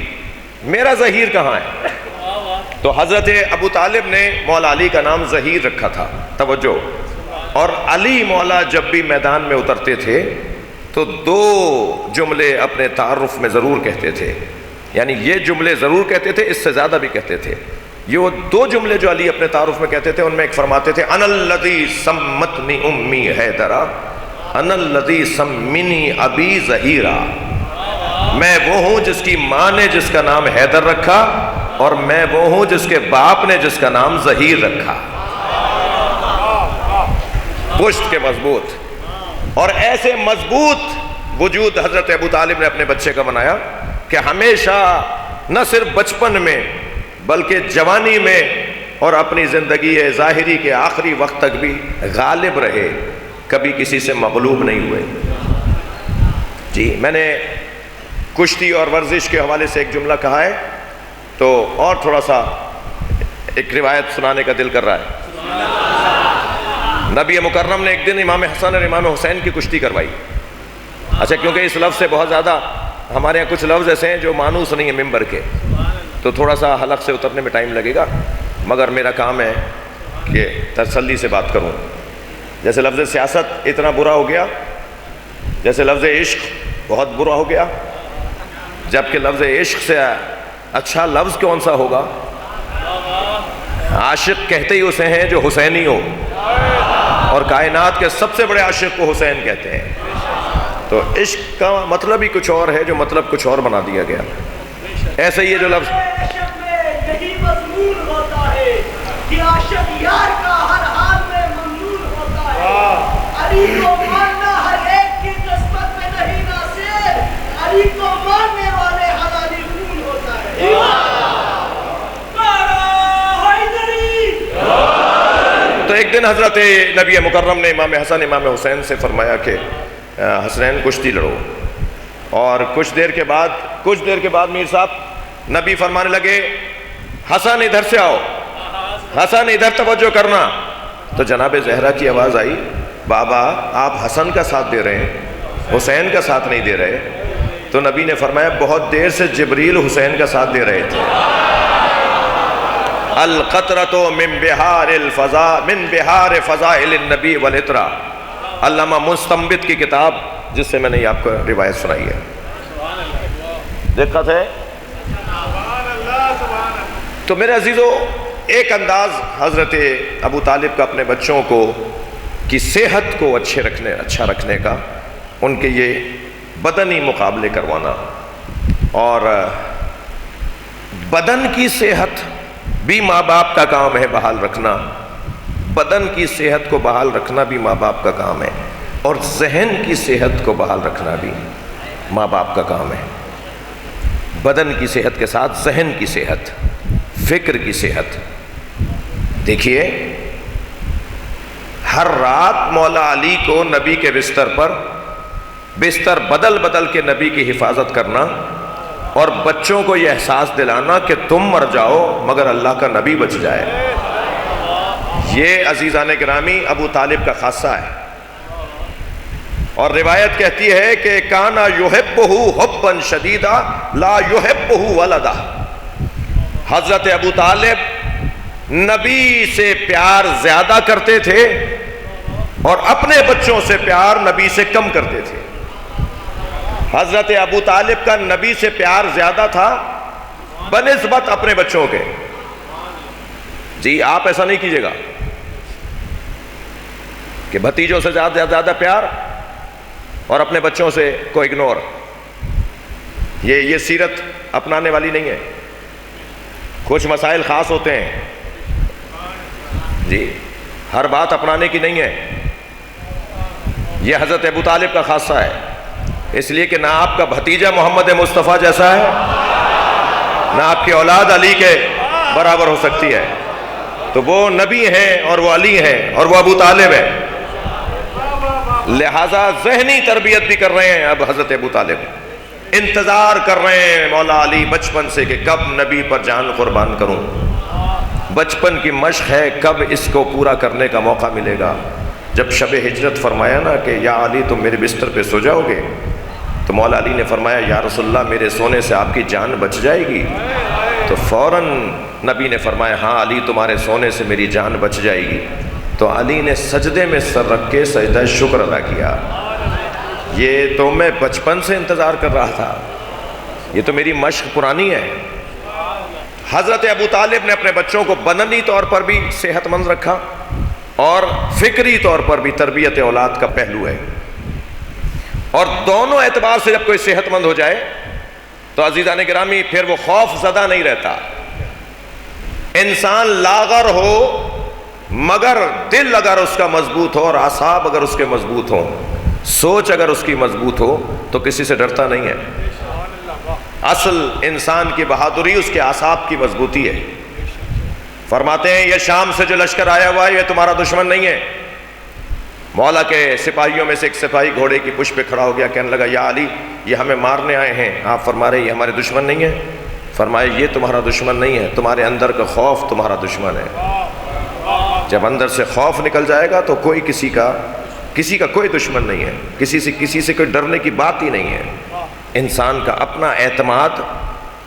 میرا ظہیر کہاں ہے؟ تو حضرت ابو طالب نے مولا علی کا نام ظہیر رکھا تھا، توجہ۔ اور علی مولا جب بھی میدان میں اترتے تھے تو دو جملے اپنے تعارف میں ضرور کہتے تھے، یعنی یہ جملے ضرور کہتے تھے، اس سے زیادہ بھی کہتے تھے۔ یہ وہ دو جملے جو علی اپنے تعارف میں کہتے تھے، ان میں ایک فرماتے تھے انا الذی سمتنی امی حیدرا انا الذی سمنی ابی ظہیرا، میں وہ ہوں جس کی ماں نے جس کا نام حیدر رکھا، اور میں وہ ہوں جس کے باپ نے جس کا نام ظہیر رکھا۔ پشت کے مضبوط، اور ایسے مضبوط وجود حضرت ابو طالب نے اپنے بچے کا بنایا کہ ہمیشہ نہ صرف بچپن میں بلکہ جوانی میں اور اپنی زندگی ظاہری کے آخری وقت تک بھی غالب رہے، کبھی کسی سے مغلوب نہیں ہوئے جی۔ میں نے کشتی اور ورزش کے حوالے سے ایک جملہ کہا ہے، تو اور تھوڑا سا ایک روایت سنانے کا دل کر رہا ہے۔ نبی مکرم نے ایک دن امام حسن اور امام حسین کی کشتی کروائی۔ اچھا، کیونکہ اس لفظ سے بہت زیادہ ہمارے یہاں کچھ لفظ ایسے ہیں جو مانوس نہیں ہیں ممبر کے، تو تھوڑا سا حلق سے اترنے میں ٹائم لگے گا، مگر میرا کام ہے کہ تسلی سے بات کروں۔ جیسے لفظ سیاست اتنا برا ہو گیا، جیسے لفظ عشق بہت برا ہو گیا، جبکہ لفظ عشق سے اچھا لفظ کون سا ہوگا؟ عاشق کہتے ہی اسے ہیں جو حسینی ہو، اور کائنات کے سب سے بڑے عاشق کو حسین کہتے ہیں۔ تو عشق کا مطلب ہی کچھ اور ہے، جو مطلب کچھ اور بنا دیا گیا۔ ایسے ہی یہ جو لفظ یہی مضمون ہوتا ہے کہ عاشق یار کا ہر حال میں ممنون ہوتا ہے۔ علی کو ماننا ہر ایک کی قسمت میں نہیں ناصر، علی کو ماننے والے حلالی خون ہوتا ہے۔ تو ایک دن حضرت نبی مکرم نے امام حسن امام حسین سے فرمایا کہ حسنین کشتی لڑو، اور کچھ دیر کے بعد میر صاحب نبی فرمانے لگے حسن ادھر سے آؤ، حسن ادھر توجہ کرنا۔ تو جناب زہرا کی آواز آئی، بابا آپ حسن کا ساتھ دے رہے ہیں، حسین کا ساتھ نہیں دے رہے۔ تو نبی نے فرمایا بہت دیر سے جبریل حسین کا ساتھ دے رہے تھے۔ القطرۃ من بحار فضائل النبی والعطرہ، علامہ مستنبط کی کتاب، جس سے میں نے آپ کو روایت سنائی ہے۔ دقت ہے؟ تو میرے عزیزو، ایک انداز حضرت ابو طالب کا اپنے بچوں کو کی صحت کو اچھا رکھنے کا، ان کے یہ بدنی مقابلے کروانا، اور بدن کی صحت بھی ماں باپ کا کام ہے بحال رکھنا، بدن کی صحت کو بحال رکھنا بھی ماں باپ کا کام ہے، اور ذہن کی صحت کو بحال رکھنا بھی ماں باپ کا کام ہے۔ بدن کی صحت کے ساتھ ذہن کی صحت، فکر کی صحت، دیکھیے ہر رات مولا علی کو نبی کے بستر پر بستر بدل بدل کے نبی کی حفاظت کرنا اور بچوں کو یہ احساس دلانا کہ تم مر جاؤ مگر اللہ کا نبی بچ جائے. یہ عزیزان گرامی ابو طالب کا خاصہ ہے. اور روایت کہتی ہے کہ کانا یحبہ حبا شدیدا لا یحبہ ولدہ. حضرت ابو طالب نبی سے پیار زیادہ کرتے تھے اور اپنے بچوں سے پیار نبی سے کم کرتے تھے. حضرت ابو طالب کا نبی سے پیار زیادہ تھا بنسبت اپنے بچوں کے. جی آپ ایسا نہیں کیجیے گا کہ بھتیجوں سے زیادہ پیار اور اپنے بچوں سے کو اگنور. یہ سیرت اپنانے والی نہیں ہے. کچھ مسائل خاص ہوتے ہیں جی، ہر بات اپنانے کی نہیں ہے. یہ حضرت ابو طالب کا خاصہ ہے، اس لیے کہ نہ آپ کا بھتیجا محمد مصطفیٰ جیسا ہے نہ آپ کی اولاد علی کے برابر ہو سکتی ہے. تو وہ نبی ہیں اور وہ علی ہیں اور وہ ابو طالب ہیں. لہذا ذہنی تربیت بھی کر رہے ہیں اب حضرت ابو طالب. انتظار کر رہے ہیں مولا علی بچپن سے کہ کب نبی پر جان قربان کروں. بچپن کی مشق ہے، کب اس کو پورا کرنے کا موقع ملے گا. جب شب ہجرت فرمایا نا کہ یا علی تم میرے بستر پہ سو جاؤ گے، تو مولا علی نے فرمایا یا رسول اللہ میرے سونے سے آپ کی جان بچ جائے گی. تو فوراً نبی نے فرمایا ہاں علی تمہارے سونے سے میری جان بچ جائے گی. تو علی نے سجدے میں سر رکھ کے سجدہ شکر ادا کیا. یہ تو میں بچپن سے انتظار کر رہا تھا، یہ تو میری مشق پرانی ہے. حضرت ابو طالب نے اپنے بچوں کو بدنی طور پر بھی صحت مند رکھا اور فکری طور پر بھی تربیت اولاد کا پہلو ہے. اور دونوں اعتبار سے جب کوئی صحت مند ہو جائے تو عزیزان گرامی پھر وہ خوف زدہ نہیں رہتا. انسان لاغر ہو مگر دل اگر اس کا مضبوط ہو اور اعصاب اگر اس کے مضبوط ہوں، سوچ اگر اس کی مضبوط ہو تو کسی سے ڈرتا نہیں ہے. اصل انسان کی بہادری اس کے اعصاب کی مضبوطی ہے. فرماتے ہیں یہ شام سے جو لشکر آیا ہوا ہے یہ تمہارا دشمن نہیں ہے. مولا کے سپاہیوں میں سے ایک سپاہی گھوڑے کی پشت پہ کھڑا ہو گیا، کہنے لگا یا علی یہ ہمیں مارنے آئے ہیں. آپ فرما رہے ہیں یہ ہمارے دشمن نہیں ہے. فرمایا یہ تمہارا دشمن نہیں ہے، تمہارے اندر کا خوف تمہارا دشمن ہے. جب اندر سے خوف نکل جائے گا تو کوئی کسی کا کوئی دشمن نہیں ہے، کسی سے کوئی ڈرنے کی بات ہی نہیں ہے. انسان کا اپنا اعتماد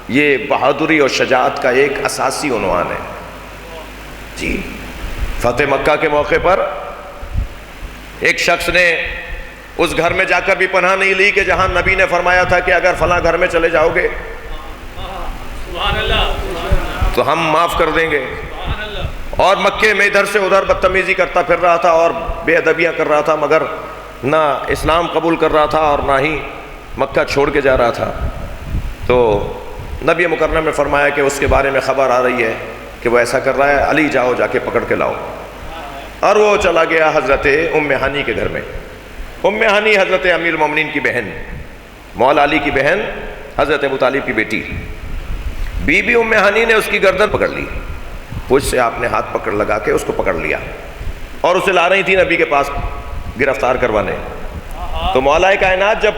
یہ بہادری اور شجاعت کا ایک اساسی عنوان ہے. جی فتح مکہ کے موقع پر ایک شخص نے اس گھر میں جا کر بھی پناہ نہیں لی کہ جہاں نبی نے فرمایا تھا کہ اگر فلاں گھر میں چلے جاؤ گے تو ہم معاف کر دیں گے. اور مکے میں ادھر سے ادھر بدتمیزی کرتا پھر رہا تھا اور بے ادبیاں کر رہا تھا، مگر نہ اسلام قبول کر رہا تھا اور نہ ہی مکہ چھوڑ کے جا رہا تھا. تو نبی مکرم نے فرمایا کہ اس کے بارے میں خبر آ رہی ہے کہ وہ ایسا کر رہا ہے، علی جاؤ جا کے پکڑ کے لاؤ. اور وہ چلا گیا حضرت ام ہانی کے گھر میں. ام ہانی حضرت امیر المومنین کی بہن، مولا علی کی بہن، حضرت ابو طالب کی بیٹی. بی بی ام ہانی نے اس کی گردن پکڑ لی، پوچھ سے آپ نے ہاتھ پکڑ لگا کے اس کو پکڑ لیا اور اسے لا رہی تھی نبی کے پاس گرفتار کروانے. تو مولا کائنات جب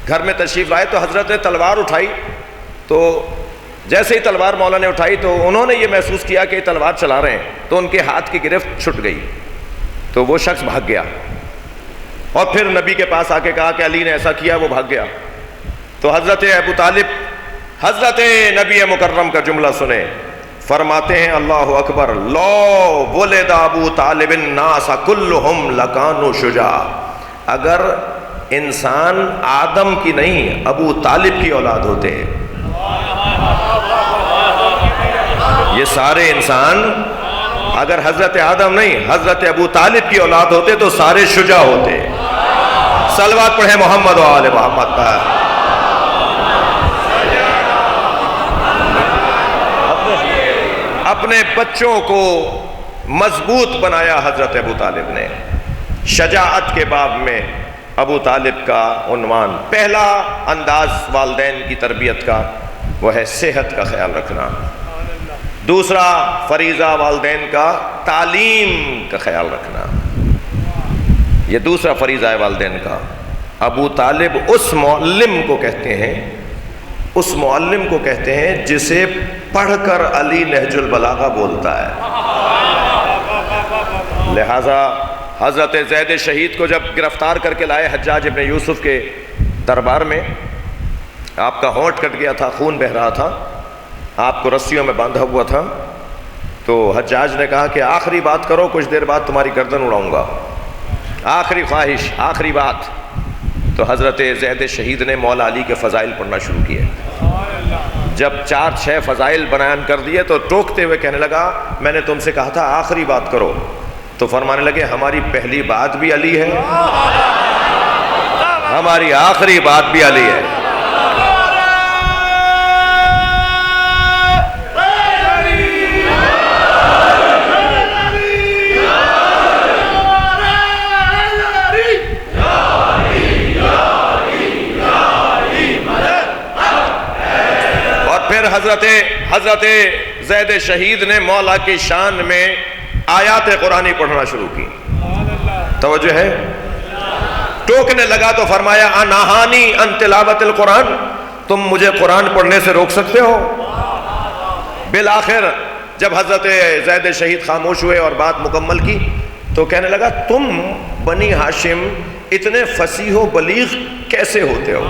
گھر میں تشریف لائے تو حضرت نے تلوار اٹھائی. تو جیسے ہی تلوار مولا نے اٹھائی تو انہوں نے یہ محسوس کیا کہ تلوار چلا رہے ہیں، تو ان کے ہاتھ کی گرفت چھٹ گئی. تو وہ شخص بھاگ گیا اور پھر نبی کے پاس آ کے کہا کہ علی نے ایسا کیا، وہ بھاگ گیا. تو حضرت ابو طالب حضرت نبی مکرم کا جملہ سنیں. فرماتے ہیں اللہ اکبر، لو ولد ابو طالب الناس کلہم لکانوا شجاع. اگر انسان آدم کی نہیں ابو طالب کی اولاد ہوتے، یہ سارے انسان اگر حضرت آدم نہیں حضرت ابو طالب کی اولاد ہوتے تو سارے شجاع ہوتے. صلوات پڑھیں محمد و آل محمد پر. اپنے بچوں کو مضبوط بنایا حضرت ابو طالب نے. شجاعت کے باب میں ابو طالب کا عنوان، پہلا انداز والدین کی تربیت کا وہ ہے صحت کا خیال رکھنا. دوسرا فریضہ والدین کا تعلیم کا خیال رکھنا، یہ دوسرا فریضہ ہے والدین کا۔ ابو طالب اس معلم کو کہتے ہیں، اس معلم کو کہتے ہیں جسے پڑھ کر علی نہج البلاغہ بولتا ہے۔ لہذا حضرت زید شہید کو جب گرفتار کر کے لائے حجاج ابن یوسف کے دربار میں، آپ کا ہونٹ کٹ گیا تھا، خون بہہ رہا تھا، آپ کو رسیوں میں باندھا ہوا تھا، تو حجاج نے کہا کہ آخری بات کرو، کچھ دیر بعد تمہاری گردن اڑاؤں گا، آخری خواہش، آخری بات۔ تو حضرت زید شہید نے مولا علی کے فضائل پڑھنا شروع کیے۔ جب 4-6 فضائل بیان کر دیے تو ٹوکتے ہوئے کہنے لگا میں نے تم سے کہا تھا آخری بات کرو، تو فرمانے لگے ہماری پہلی بات بھی علی ہے، ہماری آخری بات بھی علی ہے۔ حضرت زید شہید نے مولا کی شان میں آیات قرآنی پڑھنا شروع کی۔ توجہ ہے، ٹوکنے لگا تو فرمایا انہانی ان تلاوت القرآن، تم مجھے قرآن پڑھنے سے روک سکتے ہو؟ بالآخر جب حضرت زید شہید خاموش ہوئے اور بات مکمل کی تو کہنے لگا تم بنی ہاشم اتنے فصیح و بلیغ کیسے ہوتے ہو؟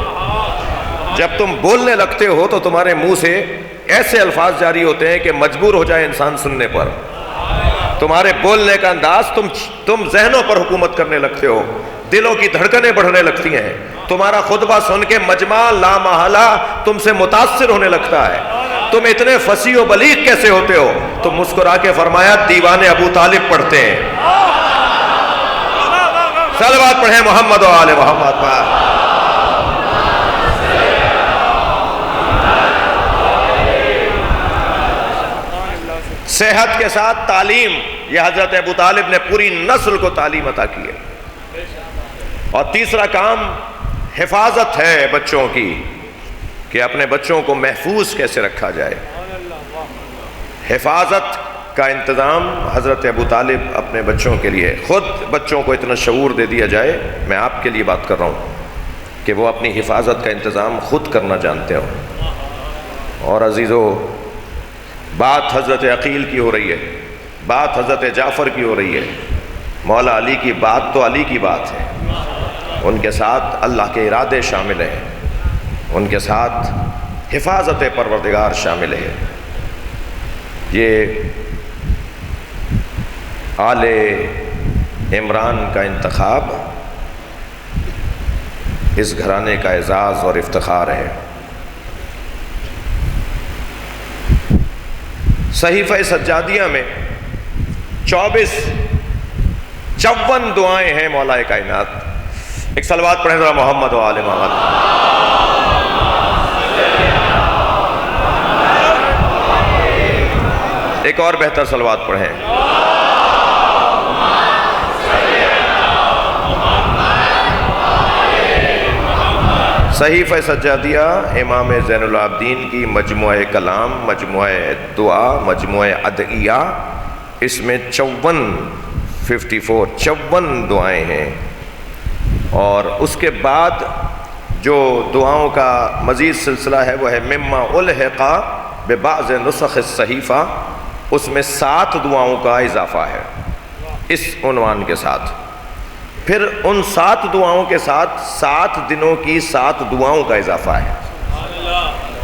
جب تم بولنے لگتے ہو تو تمہارے منہ سے ایسے الفاظ جاری ہوتے ہیں کہ مجبور ہو جائے انسان سننے پر۔ تمہارے بولنے کا انداز، تم ذہنوں پر حکومت کرنے لگتے ہو، دلوں کی دھڑکنیں بڑھنے لگتی ہیں، تمہارا خطبہ سن کے مجمع لا محالہ تم سے متاثر ہونے لگتا ہے، تم اتنے فصیح و بلیغ کیسے ہوتے ہو؟ تو مسکرا کے فرمایا دیوان ابو طالب پڑھتے ہیں۔ صلوات پڑھیں محمد و آل محمد پر۔ صحت کے ساتھ تعلیم، یہ حضرت ابو طالب نے پوری نسل کو تعلیم عطا کی ہے۔ اور تیسرا کام حفاظت ہے بچوں کی، کہ اپنے بچوں کو محفوظ کیسے رکھا جائے۔ حفاظت کا انتظام حضرت ابو طالب اپنے بچوں کے لیے، خود بچوں کو اتنا شعور دے دیا جائے، میں آپ کے لیے بات کر رہا ہوں کہ وہ اپنی حفاظت کا انتظام خود کرنا جانتے ہو۔ اور عزیزو، بات حضرت عقیل کی ہو رہی ہے، بات حضرت جعفر کی ہو رہی ہے، مولا علی کی بات تو علی کی بات ہے، ان کے ساتھ اللہ کے ارادے شامل ہیں، ان کے ساتھ حفاظت پروردگار شامل ہے۔ یہ آل عمران کا انتخاب اس گھرانے کا اعزاز اور افتخار ہے۔ صحیفہ سجادیہ میں 54 دعائیں ہیں مولا کائنات۔ ایک صلوات پڑھیں ذرا محمد و آل محمد۔ ایک اور بہتر صلوات پڑھیں۔ صحیفہ سجادیہ امام زین العابدین کی مجموعہ کلام، مجموعہ دعا، مجموعہ ادعیہ، اس میں 54 دعائیں ہیں۔ اور اس کے بعد جو دعاؤں کا مزید سلسلہ ہے وہ ہے مما الحق ببعض نسخ الصحیفہ، اس میں 7 دعاؤں کا اضافہ ہے اس عنوان کے ساتھ۔ پھر ان 7 دعاؤں کے ساتھ 7 دنوں کی 7 دعاؤں کا اضافہ ہے۔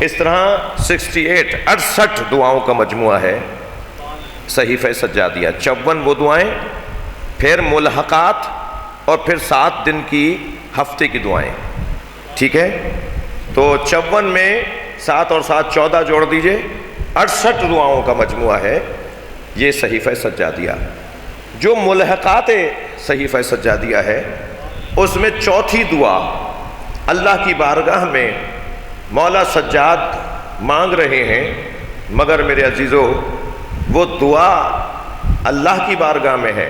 اس طرح 68 دعاؤں کا مجموعہ ہے صحیفہ سجادیہ۔ 54 وہ دعائیں، پھر ملحقات، اور پھر 7 دن کی ہفتے کی دعائیں، ٹھیک ہے؟ تو 54 میں 7 اور 7 14 جوڑ دیجئے، 68 دعاؤں کا مجموعہ ہے یہ صحیفہ سجادیہ۔ جو ملحقات صحیفہ سجادیہ ہے اس میں 4تھی دعا اللہ کی بارگاہ میں مولا سجاد مانگ رہے ہیں، مگر میرے عزیزو وہ دعا اللہ کی بارگاہ میں ہے،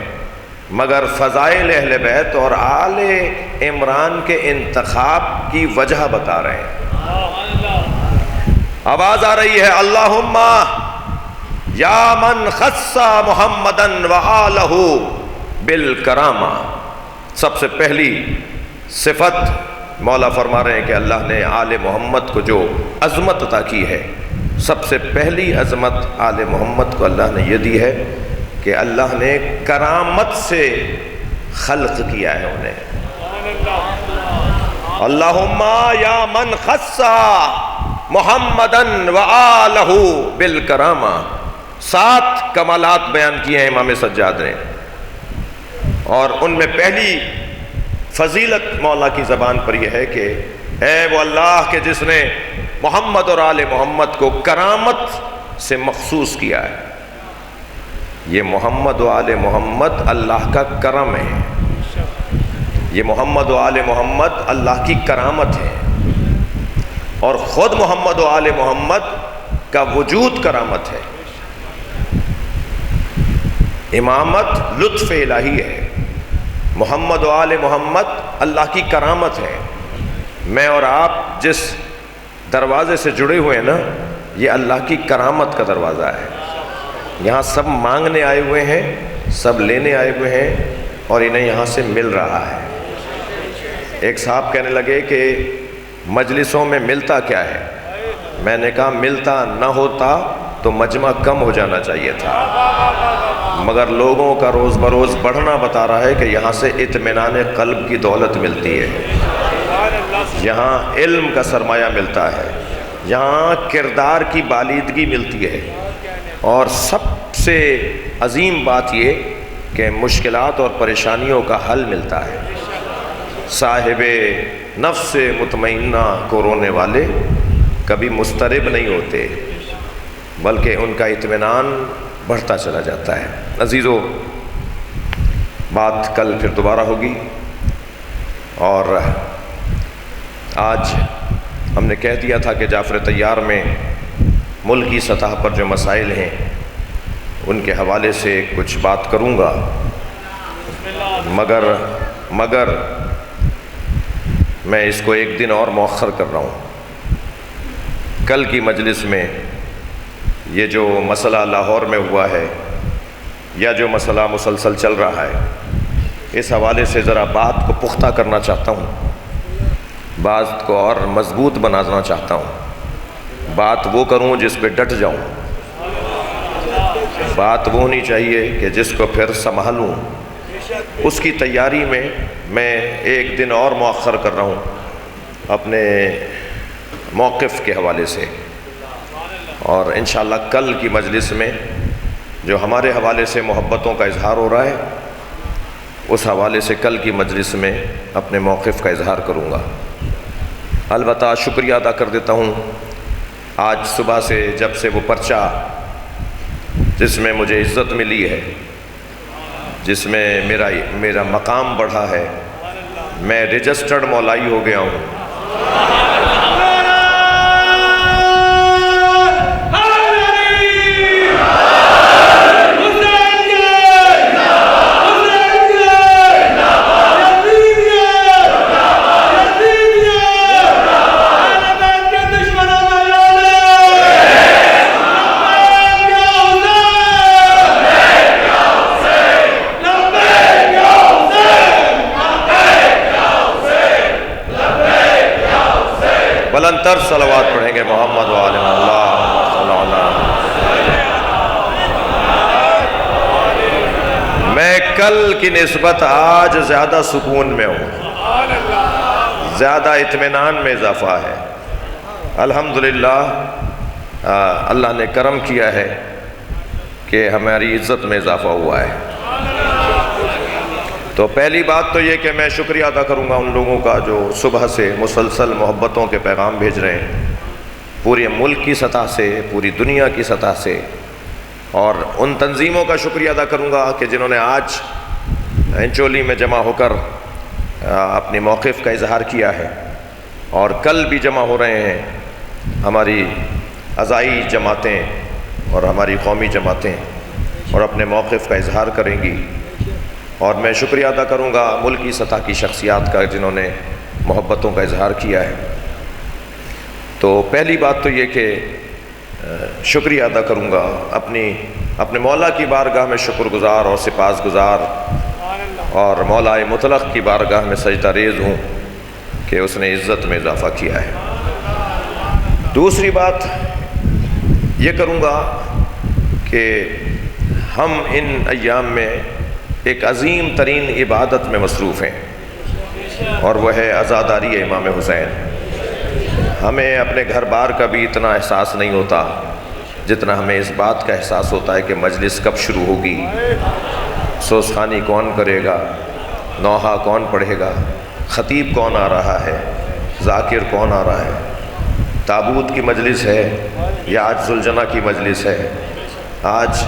مگر فضائل اہل بیت اور آل عمران کے انتخاب کی وجہ بتا رہے ہیں۔ آواز آ رہی ہے اللہم یا من خص محمدن وآلہ بالکرامہ، سب سے پہلی صفت مولا فرما رہے ہیں کہ اللہ نے آل محمد کو جو عظمت عطا کی ہے، سب سے پہلی عظمت آل محمد کو اللہ نے یہ دی ہے کہ اللہ نے کرامت سے خلق کیا ہے انہیں۔ اللہم یا من خص محمدن وآلہ بالکرامہ، 7 کمالات بیان کیے ہیں امام سجاد نے، اور ان میں پہلی فضیلت مولا کی زبان پر یہ ہے کہ اے وہ اللہ کہ جس نے محمد اور آل محمد کو کرامت سے مخصوص کیا ہے۔ یہ محمد و آل محمد اللہ کا کرم ہے، یہ محمد و آل محمد اللہ کی کرامت ہے، اور خود محمد و آل محمد کا وجود کرامت ہے۔ امامت لطف الہی ہے، محمد و آل محمد اللہ کی کرامت ہے۔ میں اور آپ جس دروازے سے جڑے ہوئے ہیں نا، یہ اللہ کی کرامت کا دروازہ ہے۔ یہاں سب مانگنے آئے ہوئے ہیں، سب لینے آئے ہوئے ہیں، اور انہیں یہاں سے مل رہا ہے۔ ایک صاحب کہنے لگے کہ مجلسوں میں ملتا کیا ہے؟ میں نے کہا ملتا نہ ہوتا تو مجمع کم ہو جانا چاہیے تھا، مگر لوگوں کا روز بروز بڑھنا بتا رہا ہے کہ یہاں سے اطمینان قلب کی دولت ملتی ہے، یہاں علم کا سرمایہ ملتا ہے، یہاں کردار کی بالیدگی ملتی ہے، اور سب سے عظیم بات یہ کہ مشکلات اور پریشانیوں کا حل ملتا ہے۔ صاحب نفس مطمئنہ کو رونے والے کبھی مضطرب نہیں ہوتے، بلکہ ان کا اطمینان بڑھتا چلا جاتا ہے۔ عزیزو، بات کل پھر دوبارہ ہوگی، اور آج ہم نے کہہ دیا تھا کہ جعفر طیار میں ملکی سطح پر جو مسائل ہیں ان کے حوالے سے کچھ بات کروں گا، مگر میں اس کو ایک دن اور مؤخر کر رہا ہوں۔ کل کی مجلس میں یہ جو مسئلہ لاہور میں ہوا ہے، یا جو مسئلہ مسلسل چل رہا ہے، اس حوالے سے ذرا بات کو پختہ کرنا چاہتا ہوں، بات کو اور مضبوط بنانا چاہتا ہوں۔ بات وہ کروں جس پہ ڈٹ جاؤں، بات وہ ہونی چاہیے کہ جس کو پھر سنبھالوں۔ اس کی تیاری میں ایک دن اور مؤخر کر رہا ہوں اپنے موقف کے حوالے سے، اور انشاءاللہ کل کی مجلس میں جو ہمارے حوالے سے محبتوں کا اظہار ہو رہا ہے، اس حوالے سے کل کی مجلس میں اپنے موقف کا اظہار کروں گا۔ البتہ شکریہ ادا کر دیتا ہوں، آج صبح سے جب سے وہ پرچہ جس میں مجھے عزت ملی ہے، جس میں میرا مقام بڑھا ہے، میں رجسٹرڈ مولائی ہو گیا ہوں۔ بلندتر صلوات پڑھیں گے محمد و آل اللہ صلی اللہ علیہ وسلم۔ میں کل کی نسبت آج زیادہ سکون میں ہوں، زیادہ اطمینان میں اضافہ ہے۔ الحمدللہ اللہ نے کرم کیا ہے کہ ہماری عزت میں اضافہ ہوا ہے۔ تو پہلی بات تو یہ کہ میں شکریہ ادا کروں گا ان لوگوں کا جو صبح سے مسلسل محبتوں کے پیغام بھیج رہے ہیں، پورے ملک کی سطح سے، پوری دنیا کی سطح سے، اور ان تنظیموں کا شکریہ ادا کروں گا کہ جنہوں نے آج انچولی میں جمع ہو کر اپنے موقف کا اظہار کیا ہے، اور کل بھی جمع ہو رہے ہیں ہماری عزائی جماعتیں اور ہماری قومی جماعتیں، اور اپنے موقف کا اظہار کریں گی۔ اور میں شکریہ ادا کروں گا ملکی سطح کی شخصیات کا جنہوں نے محبتوں کا اظہار کیا ہے۔ تو پہلی بات تو یہ کہ شکریہ ادا کروں گا، اپنے مولا کی بارگاہ میں شکر گزار اور سپاس گزار اور مولا مطلق کی بارگاہ میں سجدہ ریز ہوں کہ اس نے عزت میں اضافہ کیا ہے۔ دوسری بات یہ کروں گا کہ ہم ان ایام میں ایک عظیم ترین عبادت میں مصروف ہیں، اور وہ ہے عزاداری امام حسین۔ ہمیں اپنے گھر بار کا بھی اتنا احساس نہیں ہوتا جتنا ہمیں اس بات کا احساس ہوتا ہے کہ مجلس کب شروع ہوگی، سوزخانی کون کرے گا، نوحہ کون پڑھے گا، خطیب کون آ رہا ہے، ذاکر کون آ رہا ہے، تابوت کی مجلس ہے یا آج ذوالجناح کی مجلس ہے، آج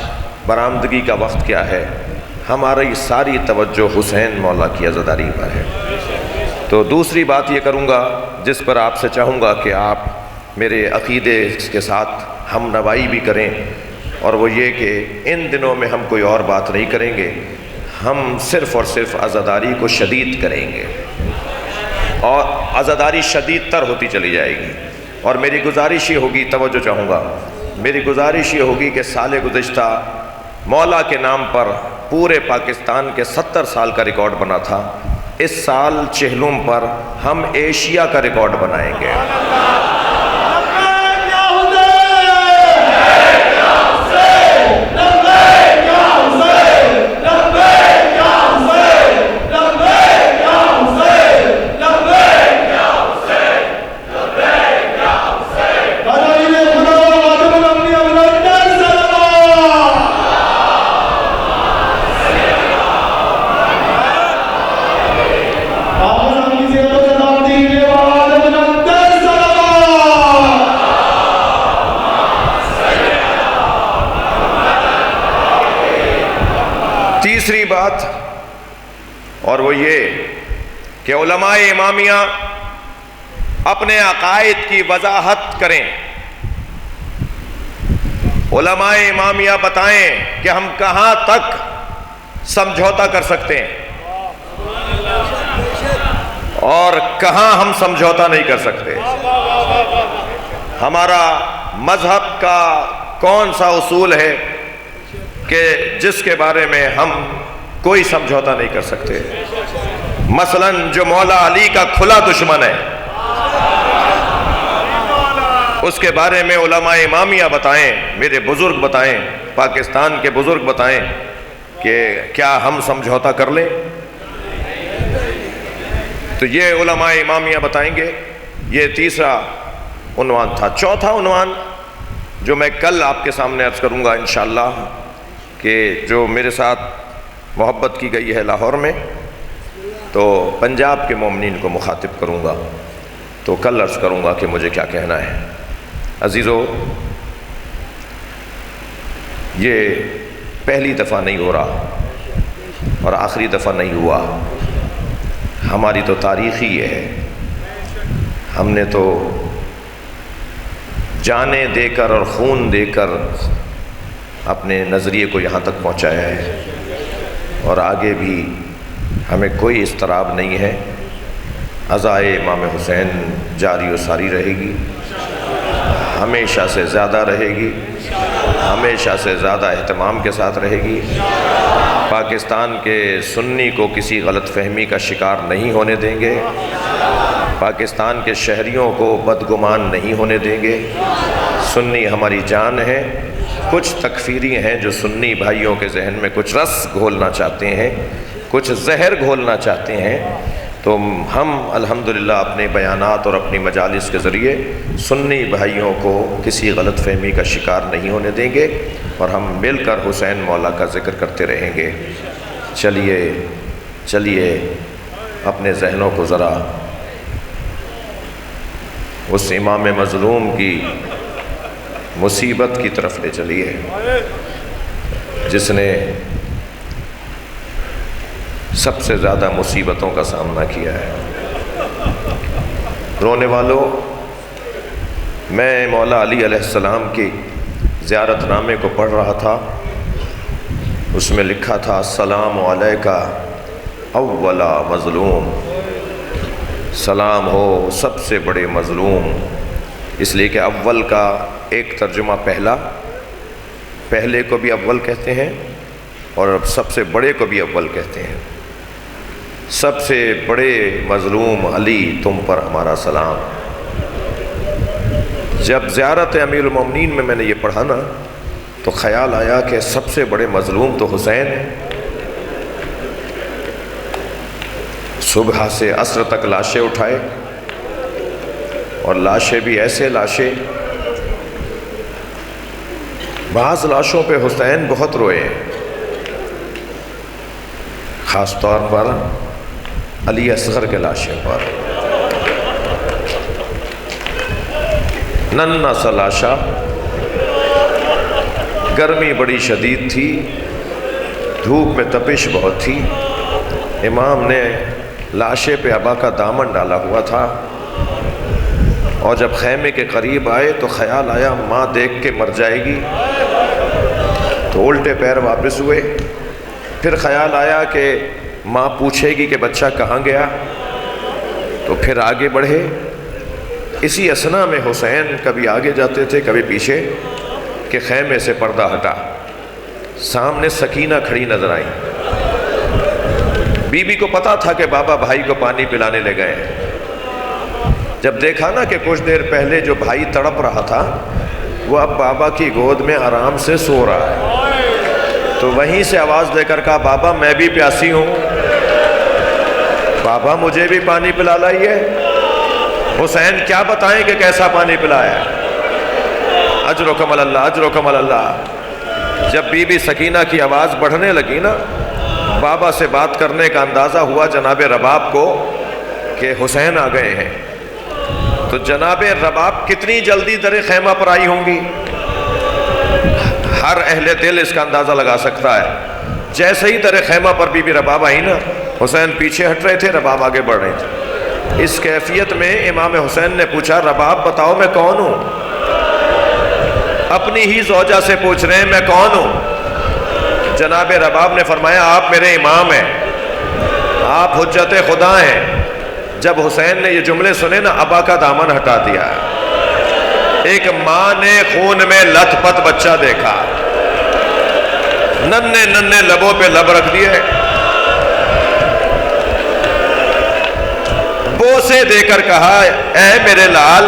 برآمدگی کا وقت کیا ہے۔ ہماری ساری توجہ حسین مولا کی عزاداری پر ہے۔ تو دوسری بات یہ کروں گا جس پر آپ سے چاہوں گا کہ آپ میرے عقیدے کے ساتھ ہم نوائی بھی کریں، اور وہ یہ کہ ان دنوں میں ہم کوئی اور بات نہیں کریں گے، ہم صرف اور صرف عزاداری کو شدید کریں گے، اور عزاداری شدید تر ہوتی چلی جائے گی۔ اور میری گزارش یہ ہوگی، توجہ چاہوں گا، میری گزارش یہ ہوگی کہ سال گزشتہ مولا کے نام پر پورے پاکستان کے 70 سال کا ریکارڈ بنا تھا، اس سال چہلم پر ہم ایشیا کا ریکارڈ بنائیں گے۔ تیسری بات اور وہ یہ کہ علماء امامیہ اپنے عقائد کی وضاحت کریں، علماء امامیہ بتائیں کہ ہم کہاں تک سمجھوتا کر سکتے ہیں اور کہاں ہم سمجھوتا نہیں کر سکتے۔ ہمارا مذہب کا کون سا اصول ہے کہ جس کے بارے میں ہم کوئی سمجھوتا نہیں کر سکتے؟ مثلاً جو مولا علی کا کھلا دشمن ہے، اس کے بارے میں علماء امامیہ بتائیں، میرے بزرگ بتائیں، پاکستان کے بزرگ بتائیں کہ کیا ہم سمجھوتا کر لیں؟ تو یہ علماء امامیہ بتائیں گے۔ یہ تیسرا عنوان تھا۔ چوتھا عنوان جو میں کل آپ کے سامنے عرض کروں گا انشاءاللہ، کہ جو میرے ساتھ محبت کی گئی ہے لاہور میں، تو پنجاب کے مومنین کو مخاطب کروں گا، تو کل عرض کروں گا کہ مجھے کیا کہنا ہے۔ عزیزو، یہ پہلی دفعہ نہیں ہو رہا اور آخری دفعہ نہیں ہوا، ہماری تو تاریخ ہی یہ ہے۔ ہم نے تو جانیں دے کر اور خون دے کر اپنے نظریے کو یہاں تک پہنچایا ہے، اور آگے بھی ہمیں کوئی اضطراب نہیں ہے۔ عزائے امام حسین جاری و ساری رہے گی، ہمیشہ سے زیادہ رہے گی، ہمیشہ سے زیادہ اہتمام کے ساتھ رہے گی۔ پاکستان کے سنی کو کسی غلط فہمی کا شکار نہیں ہونے دیں گے، پاکستان کے شہریوں کو بدگمان نہیں ہونے دیں گے۔ سنی ہماری جان ہے۔ کچھ تکفیری ہیں جو سنی بھائیوں کے ذہن میں کچھ رس گھولنا چاہتے ہیں، کچھ زہر گھولنا چاہتے ہیں، تو ہم الحمدللہ اپنے بیانات اور اپنی مجالس کے ذریعے سنی بھائیوں کو کسی غلط فہمی کا شکار نہیں ہونے دیں گے، اور ہم مل کر حسین مولا کا ذکر کرتے رہیں گے۔ چلیے اپنے ذہنوں کو ذرا اس امام مظلوم کی مصیبت کی طرف لے چلیے، جس نے سب سے زیادہ مصیبتوں کا سامنا کیا ہے۔ رونے والوں، میں مولا علی علیہ السلام کی زیارت نامے کو پڑھ رہا تھا، اس میں لکھا تھا السلام علیکہ اولا مظلوم، سلام ہو سب سے بڑے مظلوم اس لیے کہ اول کا ایک ترجمہ پہلا، پہلے کو بھی اول کہتے ہیں اور سب سے بڑے کو بھی اول کہتے ہیں۔ سب سے بڑے مظلوم علی تم پر ہمارا سلام۔ جب زیارت امیر المومنین میں نے یہ پڑھا نا تو خیال آیا کہ سب سے بڑے مظلوم تو حسین ہیں۔ صبح سے عصر تک لاشیں اٹھائے، اور لاشیں بھی ایسے لاشیں، بعض لاشوں پہ حسین بہت روئے ہیں، خاص طور پر علی اصغر کے لاشیں پر۔ ننھا سا لاشا، گرمی بڑی شدید تھی، دھوپ میں تپش بہت تھی، امام نے لاشے پہ ابا کا دامن ڈالا ہوا تھا، اور جب خیمے کے قریب آئے تو خیال آیا ماں دیکھ کے مر جائے گی، تو الٹے پیر واپس ہوئے۔ پھر خیال آیا کہ ماں پوچھے گی کہ بچہ کہاں گیا، تو پھر آگے بڑھے۔ اسی اثنا میں حسین کبھی آگے جاتے تھے کبھی پیچھے، کہ خیمے سے پردہ ہٹا، سامنے سکینہ کھڑی نظر آئی۔ بی بی کو پتا تھا کہ بابا بھائی کو پانی پلانے لے گئے۔ جب دیکھا نا کہ کچھ دیر پہلے جو بھائی تڑپ رہا تھا وہ اب بابا کی گود میں آرام سے سو رہا ہے، تو وہیں سے آواز دے کر کہا بابا میں بھی پیاسی ہوں، بابا مجھے بھی پانی پلا لائیے۔ حسین کیا بتائیں کہ کیسا پانی پلایا، اجرکم اللہ اجرکم اللہ۔ جب بی بی سکینہ کی آواز بڑھنے لگی نا، بابا سے بات کرنے کا اندازہ ہوا جناب رباب کو کہ حسین آ گئے ہیں، تو جناب رباب کتنی جلدی در خیمہ پر آئی ہوں گی، ہر اہل دل اس کا اندازہ لگا سکتا ہے۔ جیسے ہی در خیمہ پر بی بی رباب آئی نا، حسین پیچھے ہٹ رہے تھے، رباب آگے بڑھ رہے تھے۔ اس کیفیت میں امام حسین نے پوچھا رباب بتاؤ میں کون ہوں؟ اپنی ہی زوجہ سے پوچھ رہے ہیں میں کون ہوں؟ جناب رباب نے فرمایا آپ میرے امام ہیں، آپ حجت خدا ہیں۔ جب حسین نے یہ جملے سنے نا، ابا کا دامن ہٹا دیا۔ ایک ماں نے خون میں لت پت بچہ دیکھا، ننھے ننھے لبوں پہ لب رکھ دیے، بوسے دے کر کہا اے میرے لال،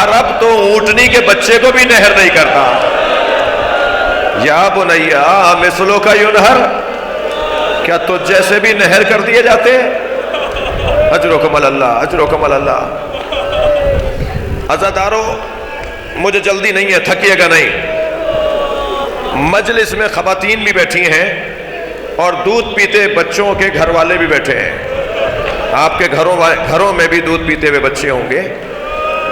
عرب تو اونٹنی کے بچے کو بھی نہر نہیں کرتا، یا بنیا مثلو کا ینہر، کیا تجھ جیسے بھی نہر کر دیے جاتے ہیں؟ اجرکم اللہ اجرکم اللہ۔ عزادارو مجھے جلدی نہیں ہے، تھکیے گا نہیں۔ مجلس میں خواتین بھی بیٹھی ہیں اور دودھ پیتے بچوں کے گھر والے بھی بیٹھے ہیں۔ آپ کے گھروں میں بھی دودھ پیتے ہوئے بچے ہوں گے۔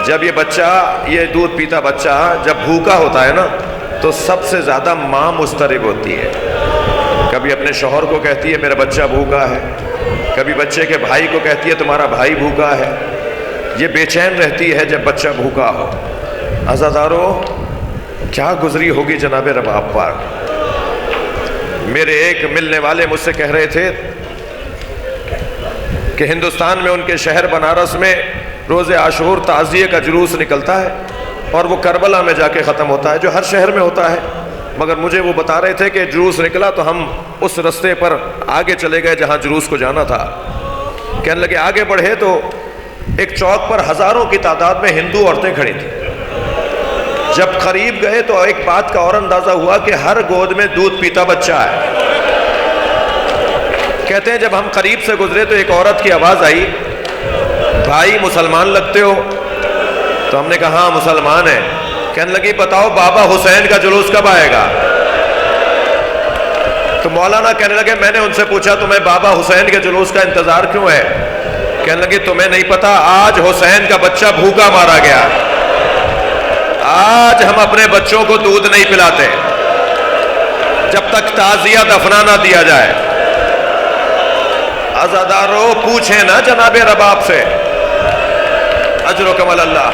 جب یہ بچہ، یہ دودھ پیتا بچہ جب بھوکا ہوتا ہے نا تو سب سے زیادہ ماں مضطرب ہوتی ہے، کبھی اپنے شوہر کو کہتی ہے میرا بچہ بھوکا ہے، کبھی بچے کے بھائی کو کہتی ہے تمہارا بھائی بھوکا ہے، یہ بے چین رہتی ہے جب بچہ بھوکا ہو۔ عزادارو کیا گزری ہوگی جناب رباب پر۔ میرے ایک ملنے والے مجھ سے کہہ رہے تھے کہ ہندوستان میں ان کے شہر بنارس میں روز عاشور تعزیے کا جلوس نکلتا ہے اور وہ کربلا میں جا کے ختم ہوتا ہے، جو ہر شہر میں ہوتا ہے، مگر مجھے وہ بتا رہے تھے کہ جلوس نکلا تو ہم اس رستے پر آگے چلے گئے جہاں جلوس کو جانا تھا۔ کہنے لگے آگے بڑھے تو ایک چوک پر ہزاروں کی تعداد میں ہندو عورتیں کھڑی تھیں۔ جب قریب گئے تو ایک بات کا اور اندازہ ہوا کہ ہر گود میں دودھ پیتا بچہ ہے۔ کہتے ہیں جب ہم قریب سے گزرے تو ایک عورت کی آواز آئی بھائی مسلمان لگتے ہو؟ تو ہم نے کہا ہاں مسلمان ہیں۔ کہنے لگی بتاؤ بابا حسین کا جلوس کب آئے گا؟ تو مولانا کہنے لگے میں نے ان سے پوچھا تمہیں بابا حسین کے جلوس کا انتظار کیوں ہے؟ کہنے لگی تمہیں نہیں پتا آج حسین کا بچہ بھوکا مارا گیا، آج ہم اپنے بچوں کو دودھ نہیں پلاتے جب تک تعزیہ دفنا نہ دیا جائے۔ عزادارو پوچھیں نا جناب رباب سے، اجرکم اللہ۔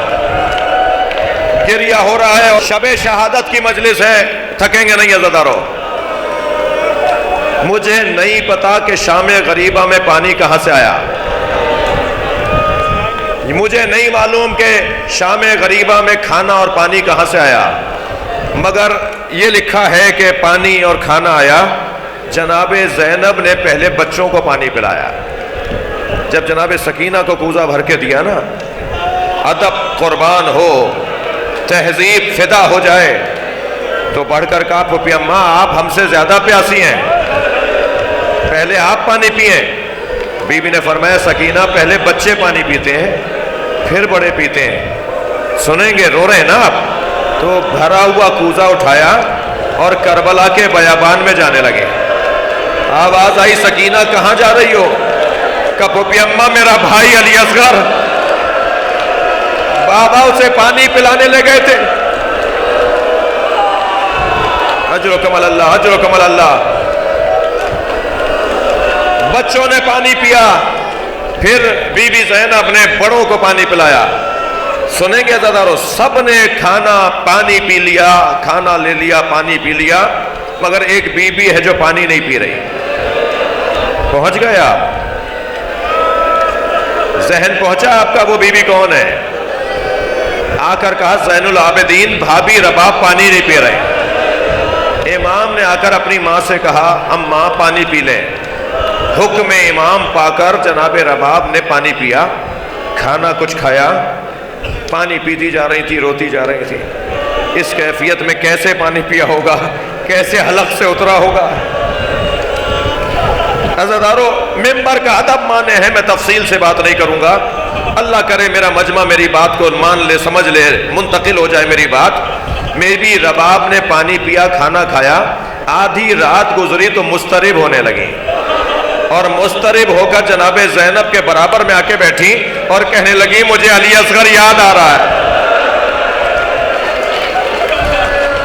گریہ ہو رہا ہے اور شب شہادت کی مجلس ہے، تھکیں گے نہیں عزادارو۔ مجھے نہیں پتا کہ شام غریبہ میں پانی کہاں سے آیا، مجھے نہیں معلوم کہ شام غریبہ میں کھانا اور پانی کہاں سے آیا، مگر یہ لکھا ہے کہ پانی اور کھانا آیا، جناب زینب نے پہلے بچوں کو پانی پلایا۔ جب جناب سکینہ کو کوزہ بھر کے دیا نا، ادب قربان ہو، تہذیب فدا ہو جائے، تو بڑھ کر کہا پھوپھی اماں آپ ہم سے زیادہ پیاسی ہیں، پہلے آپ پانی پئیں۔ بی بی نے فرمایا سکینہ پہلے بچے پانی پیتے ہیں پھر بڑے پیتے ہیں، سنیں گے، رو رہے ہیں نا آپ؟ تو بھرا ہوا کوزہ اٹھایا اور کربلا کے بیابان میں جانے لگے۔ آواز آئی سکینہ کہاں جا رہی ہو؟ کہا پھوپھی اماں میرا بھائی علی اصغر بابا اسے پانی پلانے لے گئے تھے۔ اجرکم اللہ، اجرکم اللہ۔ بچوں نے پانی پیا، پھر بی بی زینب نے بڑوں کو پانی پلایا۔ سنیں گے عزیزارو، سب نے کھانا پانی پی لیا، کھانا لے لیا، پانی پی لیا، مگر ایک بی بی ہے جو پانی نہیں پی رہی۔ پہنچ گئے آپ؟ ذہن پہنچا آپ کا وہ بی بی کون ہے؟ آ کر کہا زین العابدین بھابی رباب پانی نہیں پی رہے۔ امام نے آ کر اپنی ماں سے کہا اماں پانی پی لیں۔ حکم امام پا کر جناب رباب نے پانی پیا، کھانا کچھ کھایا، پانی پیتی جا رہی تھی، روتی جا رہی تھی۔ اس کیفیت میں کیسے پانی پیا ہوگا، کیسے حلق سے اترا ہوگا؟ عزیزارو ممبر کا ادب مانے ہیں، میں تفصیل سے بات نہیں کروں گا، اللہ کرے میرا مجمع میری بات کو مان لے، سمجھ لے، منتقل ہو جائے میری بات۔ میری رباب نے پانی پیا، کھانا کھایا، آدھی رات گزری تو مضطرب ہونے لگی، اور مضطرب ہو کر جناب زینب کے برابر میں آ کے بیٹھی اور کہنے لگی مجھے علی اصغر یاد آ رہا ہے،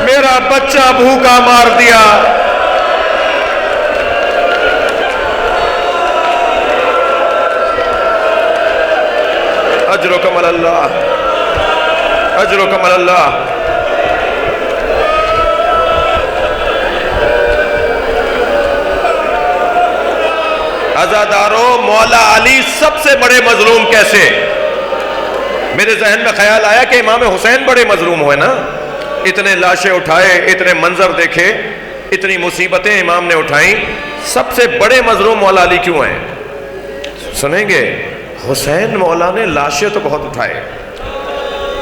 میرا بچہ بھوکا مار دیا۔ اجرکم اللہ، اجرکم اللہ۔ عزادارو مولا علی سب سے بڑے مظلوم کیسے؟ میرے ذہن میں خیال آیا کہ امام حسین بڑے مظلوم ہوئے نا، اتنے لاشیں اٹھائے، اتنے منظر دیکھے، اتنی مصیبتیں امام نے اٹھائیں، سب سے بڑے مظلوم مولا علی کیوں ہیں؟ سنیں گے، حسین مولا نے لاشیں تو بہت اٹھائے،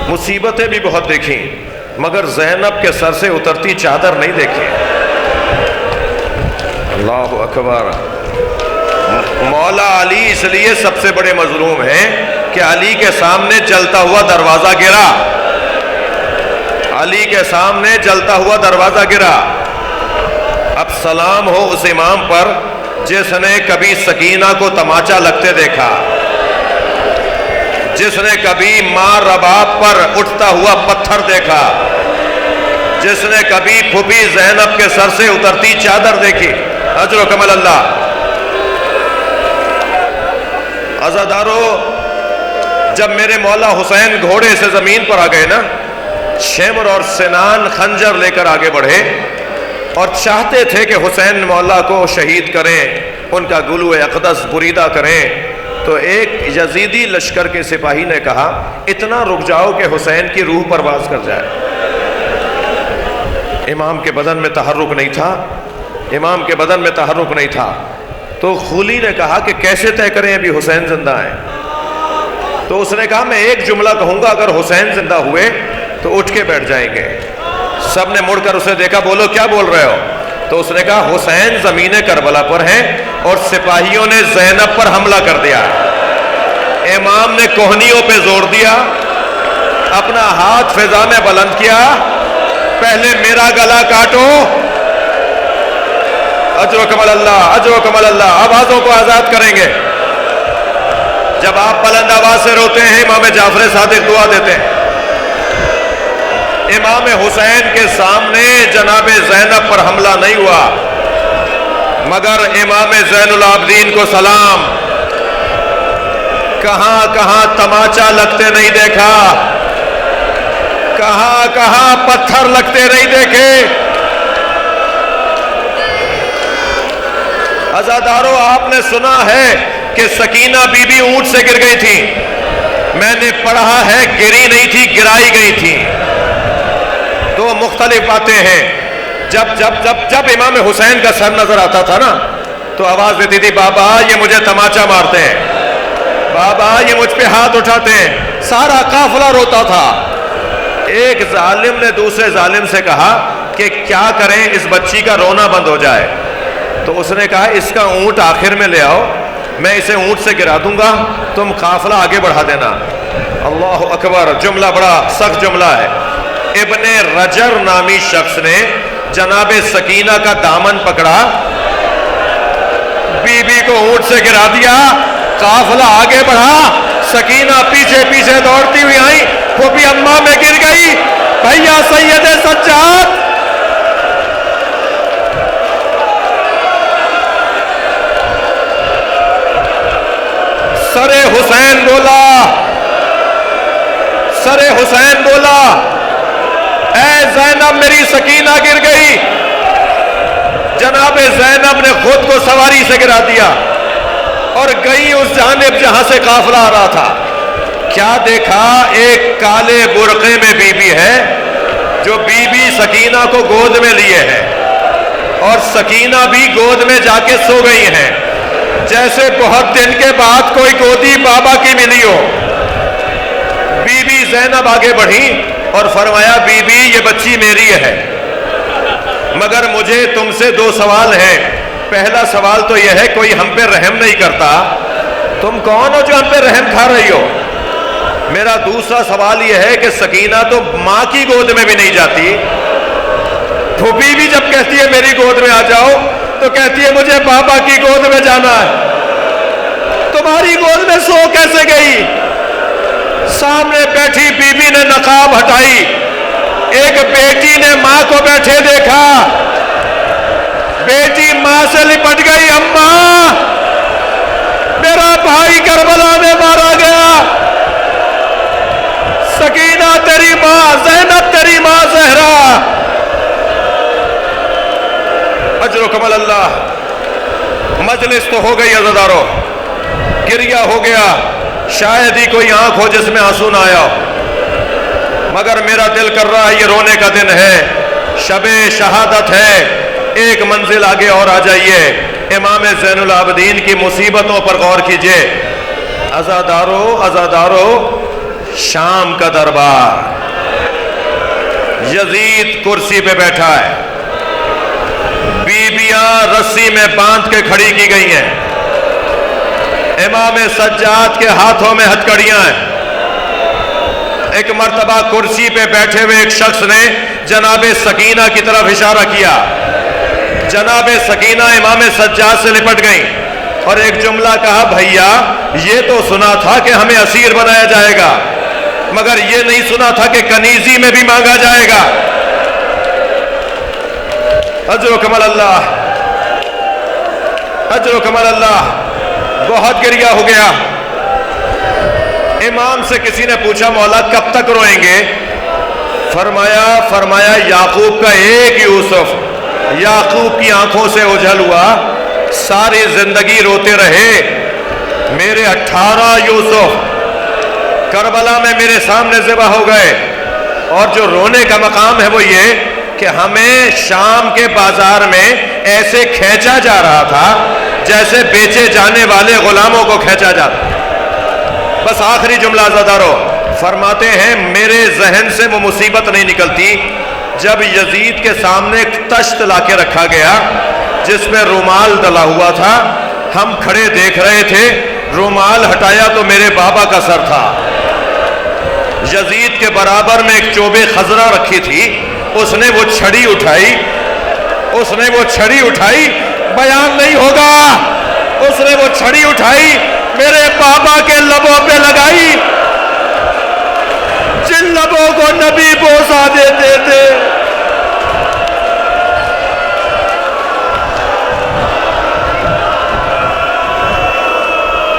مصیبتیں بھی بہت دیکھیں، مگر زینب کے سر سے اترتی چادر نہیں دیکھی۔ اللہ اکبر۔ مولا علی اس لیے سب سے بڑے مظلوم ہیں کہ علی کے سامنے جلتا ہوا دروازہ گرا، علی کے سامنے جلتا ہوا دروازہ گرا۔ اب سلام ہو اس امام پر جس نے کبھی سکینہ کو تماچا لگتے دیکھا، جس نے کبھی ماں رباب پر اٹھتا ہوا پتھر دیکھا، جس نے کبھی پھوپھی زینب کے سر سے اترتی چادر دیکھی۔ اجر و کمل اللہ۔ عزادارو جب میرے مولا حسین گھوڑے سے زمین پر آ گئے نا، شمر اور سنان خنجر لے کر آگے بڑھے اور چاہتے تھے کہ حسین مولا کو شہید کریں، ان کا گلو اقدس بریدہ کریں، تو ایک یزیدی لشکر کے سپاہی نے کہا اتنا رک جاؤ کہ حسین کی روح پرواز کر جائے۔ امام کے بدن میں تحرک نہیں تھا، امام کے بدن میں تحرک نہیں تھا، تو خولی نے کہا کہ کیسے طے کریں ابھی حسین زندہ ہیں؟ تو اس نے کہا میں ایک جملہ کہوں گا، اگر حسین زندہ ہوئے تو اٹھ کے بیٹھ جائیں گے۔ سب نے مڑ کر اسے دیکھا، بولو کیا بول رہے ہو؟ تو اس نے کہا حسین زمین کربلا پر ہیں اور سپاہیوں نے زینب پر حملہ کر دیا۔ امام نے کوہنیوں پہ زور دیا، اپنا ہاتھ فضا میں بلند کیا، پہلے میرا گلا کاٹو۔ اجر و کمل اللہ، اجر و کمل اللہ۔ آوازوں کو آزاد کریں گے۔ جب آپ بلند آواز سے روتے ہیں امام جعفر صادق دعا دیتے ہیں۔ امام حسین کے سامنے جناب زینب پر حملہ نہیں ہوا، مگر امام زین العابدین کو سلام۔ کہاں کہاں تماچا لگتے نہیں دیکھا، کہاں کہاں پتھر لگتے نہیں دیکھے۔ عزادارو آپ نے سنا ہے کہ سکینہ بی بی اونٹ سے گر گئی تھی، میں نے پڑھا ہے گری نہیں تھی، گرائی گئی تھی. دو مختلف باتیں ہیں. جب امام حسین کا سر نظر آتا تھا نا تو آواز دیتی تھی بابا یہ مجھے تماچا مارتے ہیں، بابا یہ مجھ پہ ہاتھ اٹھاتے ہیں. سارا قافلہ روتا تھا. ایک ظالم نے دوسرے ظالم سے کہا کہ کیا کریں اس بچی کا رونا بند ہو جائے. تو اس نے کہا اس کا اونٹ آخر میں لے آؤ، میں اسے اونٹ سے گرا دوں گا، تم قافلہ آگے بڑھا دینا. اللہ اکبر. جملہ بڑا سخت جملہ ہے. ابن رجر نامی شخص نے جناب سکینہ کا دامن پکڑا، بی بی کو اونٹ سے گرا دیا، قافلہ آگے بڑھا. سکینہ پیچھے پیچھے دوڑتی ہوئی آئی، پھوپھی اماں میں گر گئی. بھیا سید سجاد سر حسین بولا، سر حسین بولا اے زینب میری سکینہ گر گئی. جناب زینب نے خود کو سواری سے گرا دیا اور گئی اس جانب جہاں سے قافلہ آ رہا تھا. کیا دیکھا؟ ایک کالے برقعے میں بی بی ہے جو بی بی سکینہ کو گود میں لیے ہے اور سکینہ بھی گود میں جا کے سو گئی ہیں، جیسے بہت دن کے بعد کوئی گودی بابا کی ملی ہو. بی بی زینب آگے بڑھی اور فرمایا بی بی یہ بچی میری ہے، مگر مجھے تم سے دو سوال ہیں. پہلا سوال تو یہ ہے کوئی ہم پہ رحم نہیں کرتا، تم کون ہو جو ہم پہ رحم کھا رہی ہو؟ میرا دوسرا سوال یہ ہے کہ سکینہ تو ماں کی گود میں بھی نہیں جاتی، پھوپھی بھی جب کہتی ہے میری گود میں آ جاؤ تو کہتی ہے مجھے بابا کی گود میں جانا ہے. تمہاری گود میں سو کیسے گئی؟ سامنے بیٹھی بی بی نے نقاب ہٹائی. ایک بیٹی نے ماں کو بیٹھے دیکھا، بیٹی ماں سے لپٹ گئی. اماں میرا بھائی کربلا میں مارا گیا، سکینہ تیری ماں، زینب تیری ماں زہرا. اجر و کمل اللہ. مجلس تو ہو گئی عزادارو، گریہ ہو گیا، شاید ہی کوئی آنکھ ہو جس میں آنسو نہ آیا، مگر میرا دل کر رہا ہے یہ رونے کا دن ہے، شب شہادت ہے. ایک منزل آگے اور آ جائیے. امام زین العابدین کی مصیبتوں پر غور کیجئے. عزادارو شام کا دربار، یزید کرسی پہ بیٹھا ہے، بیبیاں رسی میں باندھ کے کھڑی کی گئی ہیں، امام سجاد کے ہاتھوں میں ہتھکڑیاں ہیں. ایک مرتبہ کرسی پہ بیٹھے ہوئے ایک شخص نے جناب سکینہ کی طرف اشارہ کیا. جناب سکینہ امام سجاد سے لپٹ گئی اور ایک جملہ کہا بھیا یہ تو سنا تھا کہ ہمیں اسیر بنایا جائے گا، مگر یہ نہیں سنا تھا کہ کنیزی میں بھی مانگا جائے گا. اجر و کمل اللہ، اجر و کمل اللہ. بہت گریہ ہو گیا. امام سے کسی نے پوچھا مولا کب تک روئیں گے؟ فرمایا یعقوب کا ایک یوسف یعقوب کی آنکھوں سے اوجھل ہوا، ساری زندگی روتے رہے. میرے 18 یوسف کربلا میں میرے سامنے ذبح ہو گئے، اور جو رونے کا مقام ہے وہ یہ کہ ہمیں شام کے بازار میں ایسے کھینچا جا رہا تھا جیسے بیچے جانے والے غلاموں کو کھینچا جاتا. بس آخری جملہ عزادارو فرماتے ہیں میرے ذہن سے وہ مصیبت نہیں نکلتی جب یزید کے سامنے ایک تشت لا کے رکھا گیا جس میں رومال ڈلا ہوا تھا. ہم کھڑے دیکھ رہے تھے، رومال ہٹایا تو میرے بابا کا سر تھا. یزید کے برابر میں ایک چوبے خضرہ رکھی تھی، اس نے وہ چھڑی اٹھائی، بیان نہیں ہوگا، اس نے وہ چھڑی اٹھائی میرے بابا کے لبوں پہ لگائی، جن لبوں کو نبی بوسا دیتے تھے.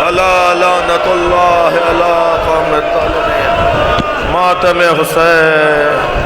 الا لعنت اللہ علی قوم الظالمین. ماتم حسین.